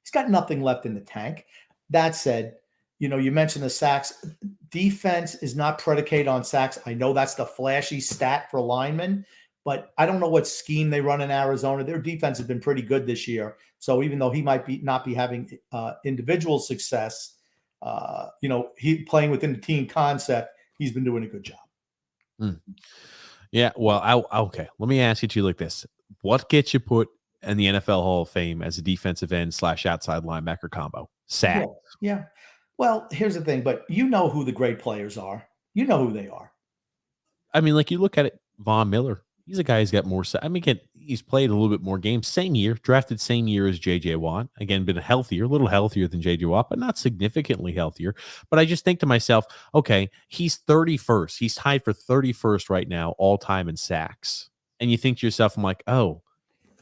He's got nothing left in the tank. That said, you mentioned the sacks. Defense is not predicated on sacks. I know that's the flashy stat for linemen, but I don't know what scheme they run in Arizona. Their defense has been pretty good this year. So even though he might not be having individual success, he playing within the team concept, he's been doing a good job. Yeah, well, okay. Let me ask you like this: what gets you put in the NFL Hall of Fame as a defensive end / outside linebacker combo? Sack. Yeah. Well, here's the thing, but you know who the great players are. You know who they are. I mean, like you look at it, Von Miller. He's a guy who's got more. I mean, he's played a little bit more games. Same year, drafted same year as JJ Watt. Again, been a little healthier than JJ Watt, but not significantly healthier. But I just think to myself, okay, he's 31st. He's tied for 31st right now, all time in sacks. And you think to yourself, I'm like, oh,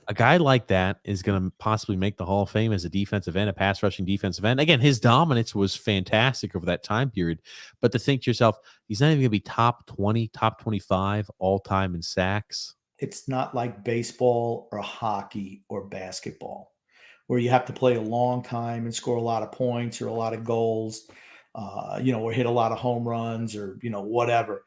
a guy like that is going to possibly make the Hall of Fame as a defensive end, a pass rushing defensive end. Again, his dominance was fantastic over that time period. But to think to yourself, he's not even going to be top 20, top 25 all time in sacks. It's not like baseball or hockey or basketball, where you have to play a long time and score a lot of points or a lot of goals, or hit a lot of home runs or, whatever.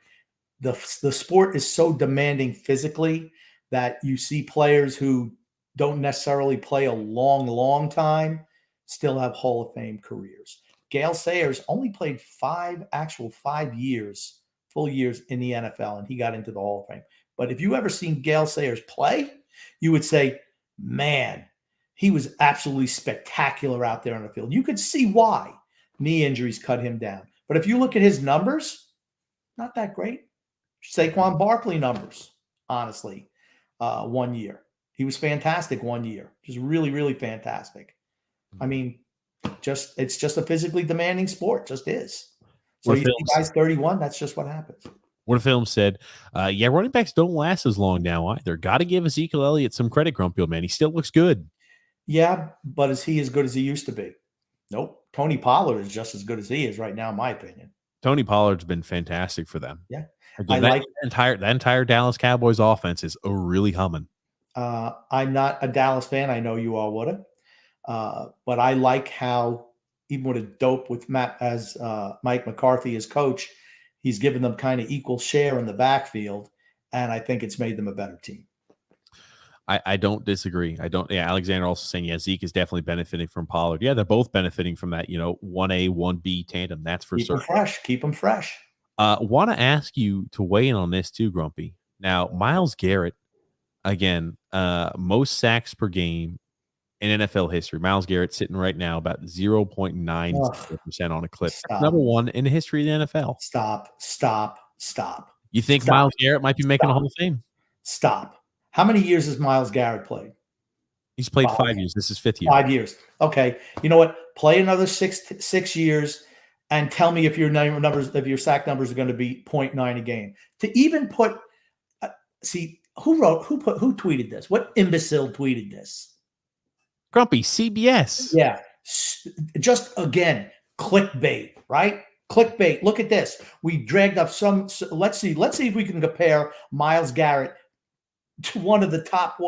The sport is so demanding physically that you see players who don't necessarily play a long time still have Hall of Fame careers. Gale Sayers only played 5 years, full years in the NFL, and he got into the Hall of Fame. But if you ever seen Gale Sayers play, you would say, man, he was absolutely spectacular out there on the field. You could see why knee injuries cut him down. But if you look at his numbers, not that great. Saquon Barkley numbers, honestly. 1 year. He was fantastic 1 year. Just really, really fantastic. I mean, it's just a physically demanding sport. Just is. So you see guys 31, that's just what happens. What a film said, running backs don't last as long now either. Got to give Ezekiel Elliott some credit, Grumpy old man. He still looks good. Yeah, but is he as good as he used to be? Nope. Tony Pollard is just as good as he is right now, in my opinion. Tony Pollard's been fantastic for them. Yeah. That entire Dallas Cowboys offense is really humming. I'm not a Dallas fan. I know you all would have. But I like how, even with a dope with Mike McCarthy as coach, he's given them kind of equal share in the backfield. And I think it's made them a better team. I don't disagree. Alexander also saying, Zeke is definitely benefiting from Pollard. Yeah, they're both benefiting from that, 1A, 1B tandem. That's for certain. Keep them fresh. Want to ask you to weigh in on this too, Grumpy. Now, Myles Garrett, again, most sacks per game in NFL history. Myles Garrett sitting right now about 0.9% on a clip. Number 1 in the history of the NFL. Stop. You think Myles Garrett might be making a Hall of Fame? Stop. How many years has Myles Garrett played? He's played 5 years. This is 5th year. 5 years. Okay. You know what? Play another six years and tell me if your sack numbers are going to be 0.9 a game. To even put, see, who tweeted this? What imbecile tweeted this? Grumpy, CBS. Yeah. Just again, clickbait, right? Clickbait. Look at this. We dragged up let's see if we can compare Myles Garrett to one of the top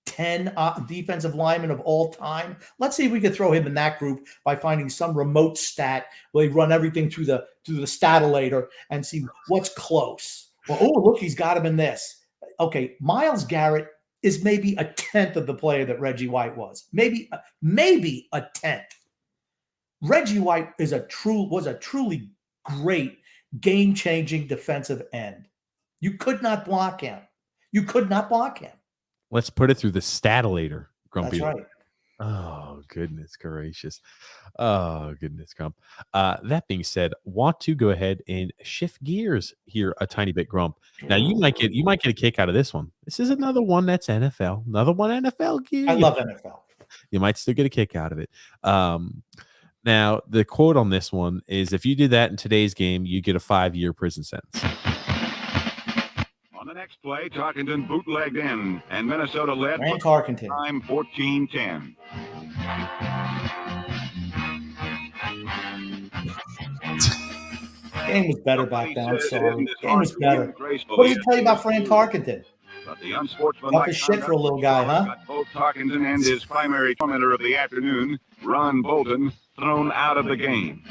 10 defensive linemen of all time. Let's see if we can throw him in that group by finding some remote stat where they run everything through the statilator and see what's close. Well, oh, look, he's got him in this. Okay, Myles Garrett is maybe a 10th of the player that Reggie White was. Maybe a 10th. Reggie White was a truly great game-changing defensive end. You could not block him. Let's put it through the statilator, Grumpy. That's right. Oh, goodness gracious. Oh, goodness, Grump. That being said, want to go ahead and shift gears here a tiny bit, Grump. Now, you might get a kick out of this one. This is another one that's NFL. Another one NFL gear. I love NFL. You might still get a kick out of it. Now, the quote on this one is, if you did that in today's game, you get a 5-year prison sentence. On the next play, Tarkenton bootlegged in, and Minnesota led Rand Tarkenton. Time 14-10. Game was better back then. I'm sorry. Game was better. What does it tell you about Fran Tarkenton? But the unsportsmanlike Tough as shit for a little guy, huh? got both Tarkenton and his primary tormentor of the afternoon, Ron Bolton, thrown out of the game.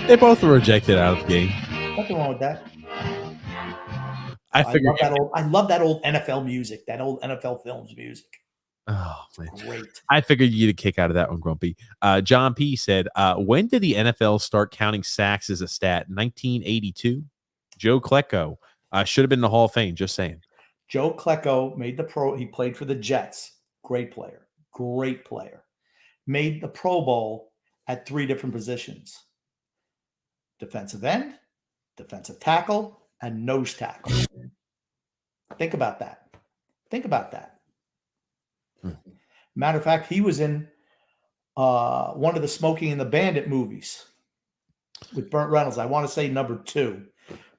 They both were rejected out of the game. Nothing wrong with that. I love that old NFL music, that old NFL Films music. Oh, man. Great. I figured you'd get a kick out of that one, Grumpy. John P. said, when did the NFL start counting sacks as a stat? 1982? Joe Klecko should have been in the Hall of Fame, just saying. Joe Klecko made the Pro. He played for the Jets. Great player. Made the Pro Bowl at 3 different positions. Defensive end, defensive tackle, and nose tackle. Think about that. Matter of fact, he was in one of the Smokey and the Bandit movies with Burt Reynolds. I want to say number 2,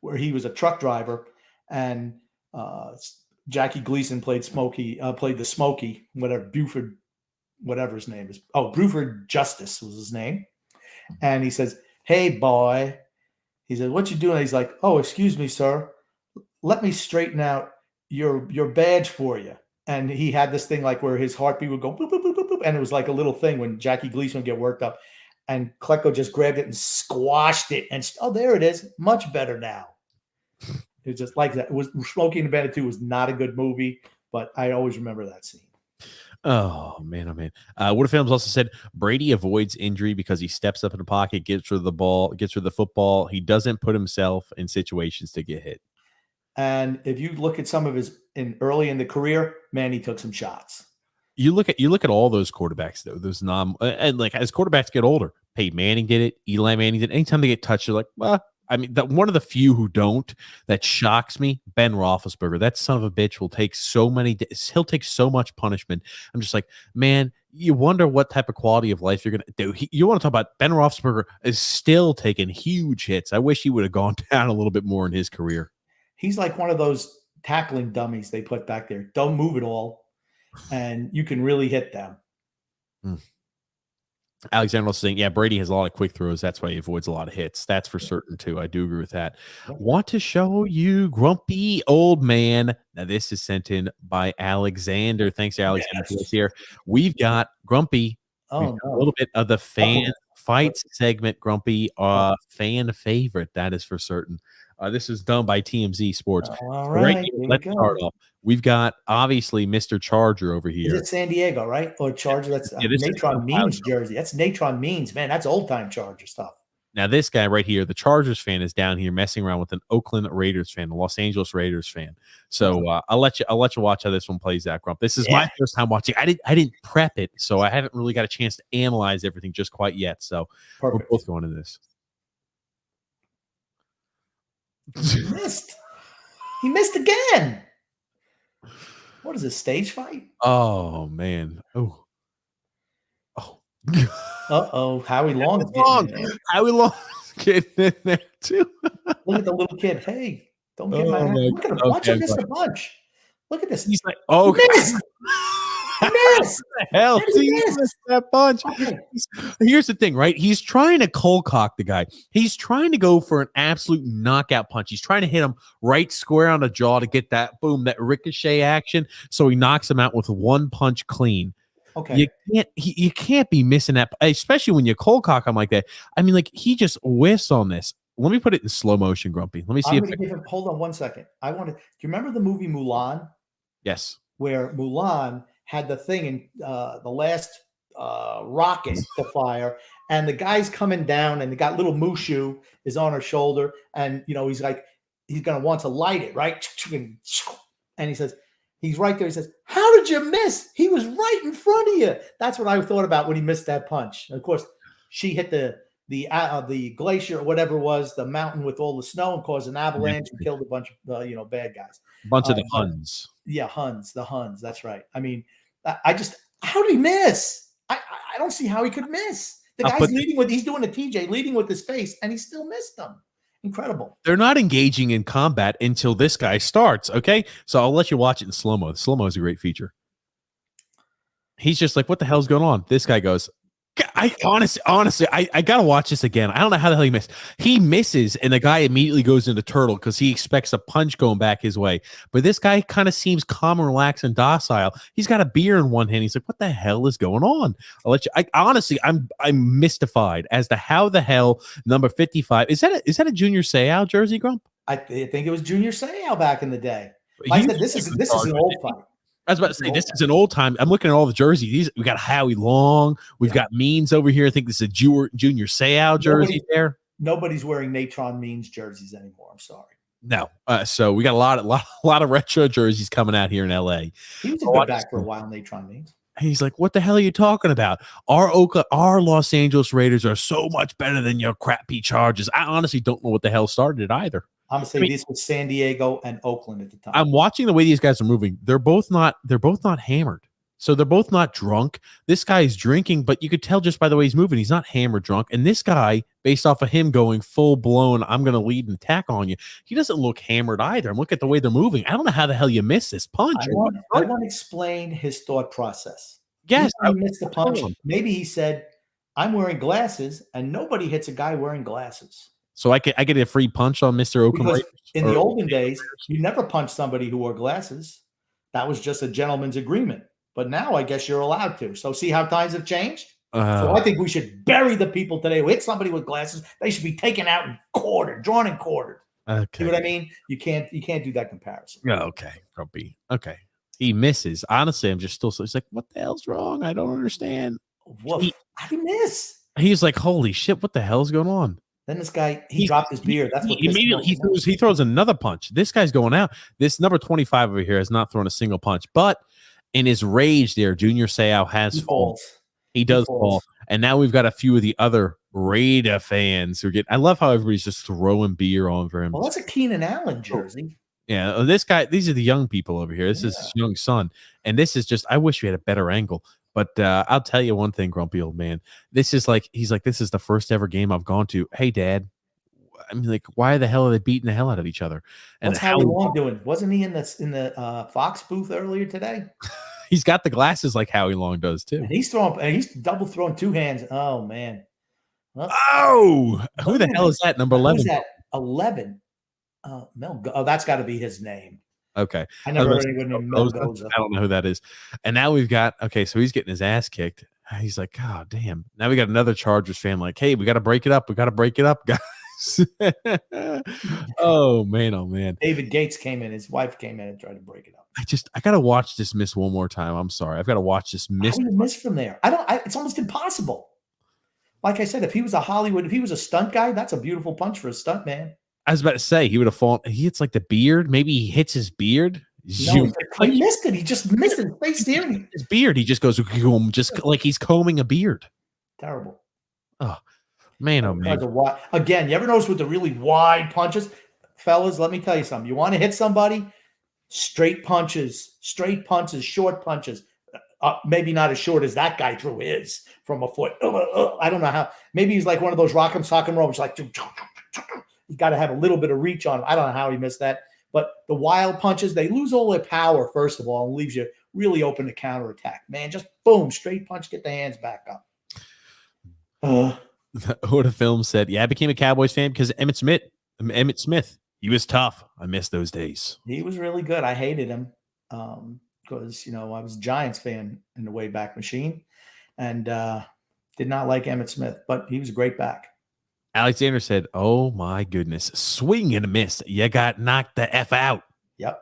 where he was a truck driver, and Jackie Gleason played the Smokey, Buford, whatever his name is. Oh, Buford Justice was his name. And he says, "Hey, boy." He said, "What you doing?" He's like, "Oh, excuse me, sir. Let me straighten out your badge for you." And he had this thing like where his heartbeat would go boop, boop, boop, boop, boop, and it was like a little thing when Jackie Gleason would get worked up. And Klecko just grabbed it and squashed it. And there it is. Much better now. It was just like that. It was Smokey and the Bandit 2 was not a good movie, but I always remember that scene. Oh, man. What if Films also said Brady avoids injury because he steps up in the pocket, gets rid of the ball, gets rid of the football. He doesn't put himself in situations to get hit. And if you look at some of his early in the career, man, he took some shots. You look at all those quarterbacks though. Those and like as quarterbacks get older, Peyton Manning did it, Eli Manning did it. Anytime they get touched, you're like, well, I mean, one of the few who don't, that shocks me, Ben Roethlisberger. That son of a bitch will take he'll take so much punishment. I'm just like, man, you wonder what type of quality of life you're going to do. You want to talk about Ben Roethlisberger is still taking huge hits. I wish he would have gone down a little bit more in his career. He's like one of those tackling dummies they put back there. Don't move at all, and you can really hit them. Alexander was saying, yeah, Brady has a lot of quick throws. That's why he avoids a lot of hits. That's for certain, too. I do agree with that. Want to show you Grumpy Old Man. Now, this is sent in by Alexander. Thanks, Alexander, for this here. We've got Grumpy. A little bit of the fan fights segment, Grumpy. Fan favorite. That is for certain. This is done by TMZ Sports. All right. Let's start off. We've got, obviously, Mr. Charger over here. Is it San Diego, right? Or Charger? That's Natron Means jersey. That's Natron Means, man. That's old-time Charger stuff. Now, this guy right here, the Chargers fan, is down here messing around with an Oakland Raiders fan, a Los Angeles Raiders fan. So I'll let you watch how this one plays out, Grump. This is my first time watching. I didn't prep it, so I haven't really got a chance to analyze everything just quite yet. So We're both going into this. He missed again. What is this, stage fight? Oh man. Oh. Howie Long's getting in there. Howie Long getting in there too. Look at the little kid. Hey, don't get my Oh, ass. my Look at him. God. Watch him Okay, miss buddy. the punch. Look at this. He's like, oh, Missed. Missed. what the hell? How did he He miss? missed that punch. Okay. Here's the thing, right? He's trying to cold cock the guy. He's trying to go for an absolute knockout punch. He's trying to hit him right square on the jaw to get that boom, that ricochet action. So he knocks him out with one punch clean. Okay. You can't be missing that, especially when you cold cock him like that. I mean, like he just whiffs on this. Let me put it in slow motion, Grumpy. Let me see. Hold on one second. Do you remember the movie Mulan? Yes. Where Mulan had the thing in the last rocket to fire, and the guy's coming down, and they got little Mushu is on her shoulder, and he's like, he's gonna want to light it, right? And he says, he's right there. He says, "How did you miss? He was right in front of you." That's what I thought about when he missed that punch. And of course, she hit the glacier or whatever it was, the mountain with all the snow, and caused an avalanche and killed a bunch of bad guys. A bunch of the Huns. Yeah, the Huns. That's right. I mean, how did he miss? I don't see how he could miss. The guy's he's doing a TJ, leading with his face, and he still missed them. Incredible. They're not engaging in combat until this guy starts. Okay, so I'll let you watch it in slow mo. Slow mo is a great feature. He's just like, what the hell's going on? This guy goes, I honestly, I gotta watch this again. I don't know how the hell he missed. He misses, and the guy immediately goes into turtle because he expects a punch going back his way. But this guy kind of seems calm and relaxed and docile. He's got a beer in one hand. He's like, "What the hell is going on?" I'll let you. Honestly, I'm mystified as to how the hell number 55 is that a Junior Seau jersey, Grump? I think it was Junior Seau back in the day. Like I said, this is an old fight. I was about to say, this is an old time. I'm looking at all the jerseys. We got Howie Long. We've got Means over here. I think this is a Junior Seau jersey there. Nobody's wearing Natron Means jerseys anymore. I'm sorry. No. So we got a lot of retro jerseys coming out here in LA. He was a good back for a while, Natron Means. He's like, what the hell are you talking about? Our Los Angeles Raiders are so much better than your crappy Chargers. I honestly don't know what the hell started it either. I'm gonna say this was San Diego and Oakland at the time. I'm watching the way these guys are moving. They're both not hammered. So they're both not drunk. This guy is drinking, but you could tell just by the way he's moving, he's not hammered drunk. And this guy, based off of him going full blown, I'm going to lead and attack on you, he doesn't look hammered either. I'm looking at the way they're moving. I don't know how the hell you missed this punch. I want to explain his thought process. Yes. He missed the punch. Maybe he said, I'm wearing glasses, and nobody hits a guy wearing glasses. So I get a free punch on Mr. Oakland Raiders? In the olden days, you never punched somebody who wore glasses. That was just a gentleman's agreement. But now I guess you're allowed to. So see how times have changed? So I think we should bury the people today who hit somebody with glasses. They should be taken out and quartered, drawn and quartered. Okay. See what I mean? You can't do that comparison. Yeah, okay. Grumpy. Okay. He misses. Honestly, I'm just still so he's like, what the hell's wrong? I don't understand. Woof. How did he miss? He's like, holy shit, what the hell's going on? Then this guy, he dropped his beer. That's what immediately he throws another punch. This guy's going out. This number 25 over here has not thrown a single punch, but in his rage there, Junior Seau has fallen. He does fall. And now we've got a few of the other Raider fans who get. I love how everybody's just throwing beer on for him. Well, that's a Keenan Allen jersey. Yeah, this guy, these are the young people over here. This is his young son. And this is just, I wish we had a better angle. But I'll tell you one thing, grumpy old man. This is like, he's like, this is the first ever game I've gone to. Hey, Dad. I mean, like, why the hell are they beating the hell out of each other? And what's Howie Long doing? Wasn't he in the Fox booth earlier today? He's got the glasses like Howie Long does too. And he's double throwing two hands. Oh man! Oh, who the hell is that? Number 11. Who's that? 11. Oh, that's got to be his name. Okay. I never heard anyone named Mel Goza. I don't know who that is. And now we've got, okay, so he's getting his ass kicked. He's like, God damn. Now we got another Chargers fan like, hey, we got to break it up. We got to break it up, guys. Oh, man. David Gates came in. His wife came in and tried to break it up. I got to watch this miss one more time. I'm sorry. I've got to watch this miss. How do you miss from there? It's almost impossible. Like I said, if he was a stunt guy, that's a beautiful punch for a stunt man. I was about to say he would have fallen. He hits like the beard. Maybe he hits his beard. No, he missed it. He just missed it. Face there. His beard. He just goes just like he's combing a beard. Terrible. Oh man. Oh man. Again, you ever notice with the really wide punches, fellas? Let me tell you something. You want to hit somebody, straight punches, short punches. Maybe not as short as that guy threw his from a foot. I don't know how. Maybe he's like one of those rock'em sock'em ropes. Like you got to have a little bit of reach on him. I don't know how he missed that. But the wild punches, they lose all their power first of all, and leaves you really open to counterattack. Man, just boom, straight punch, get the hands back up. What a film said. Yeah, I became a Cowboys fan because Emmitt Smith. He was tough. I miss those days. He was really good. I hated him. Because I was a Giants fan in the way back machine, and did not like Emmitt Smith, but he was a great back. Alexander said, "Oh my goodness, swing and a miss. You got knocked the F out." Yep.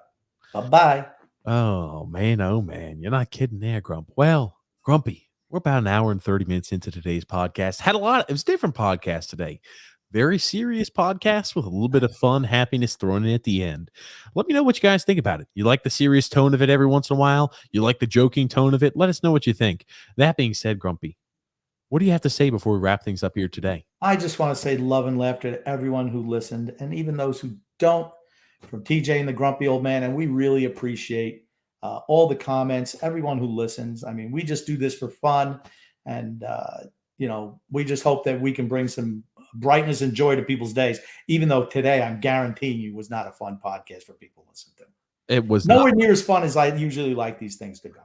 Bye-bye. Oh man, you're not kidding there, Grump. Well, Grumpy, we're about an hour and 30 minutes into today's podcast. It was a different podcast today. Very serious podcast with a little bit of fun, happiness thrown in at the end. Let me know what you guys think about it. You like the serious tone of it every once in a while? You like the joking tone of it? Let us know what you think. That being said, Grumpy, what do you have to say before we wrap things up here today? I just want to say love and laughter to everyone who listened, and even those who don't, from TJ and the Grumpy Old Man. And we really appreciate all the comments, everyone who listens. I mean, we just do this for fun. And, we just hope that we can bring some brightness and joy to people's days, even though today I'm guaranteeing you was not a fun podcast for people to listen to. It was nowhere near as fun as I usually like these things to go.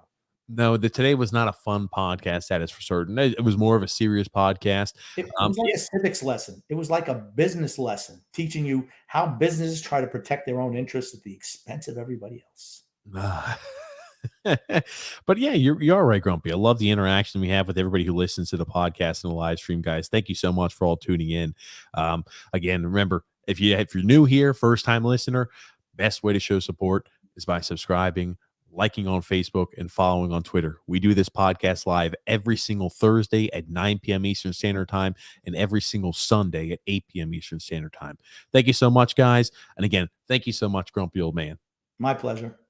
No, today was not a fun podcast. That is for certain. It was more of a serious podcast. It was like a civics lesson. It was like a business lesson, teaching you how businesses try to protect their own interests at the expense of everybody else. But yeah, you're right, Grumpy. I love the interaction we have with everybody who listens to the podcast and the live stream, guys. Thank you so much for all tuning in. Again, remember, if you're new here, first time listener, best way to show support is by subscribing, liking on Facebook, and following on Twitter. We do this podcast live every single Thursday at 9 p.m. Eastern Standard Time and every single Sunday at 8 p.m. Eastern Standard Time. Thank you so much, guys. And again, thank you so much, Grumpy Old Man. My pleasure.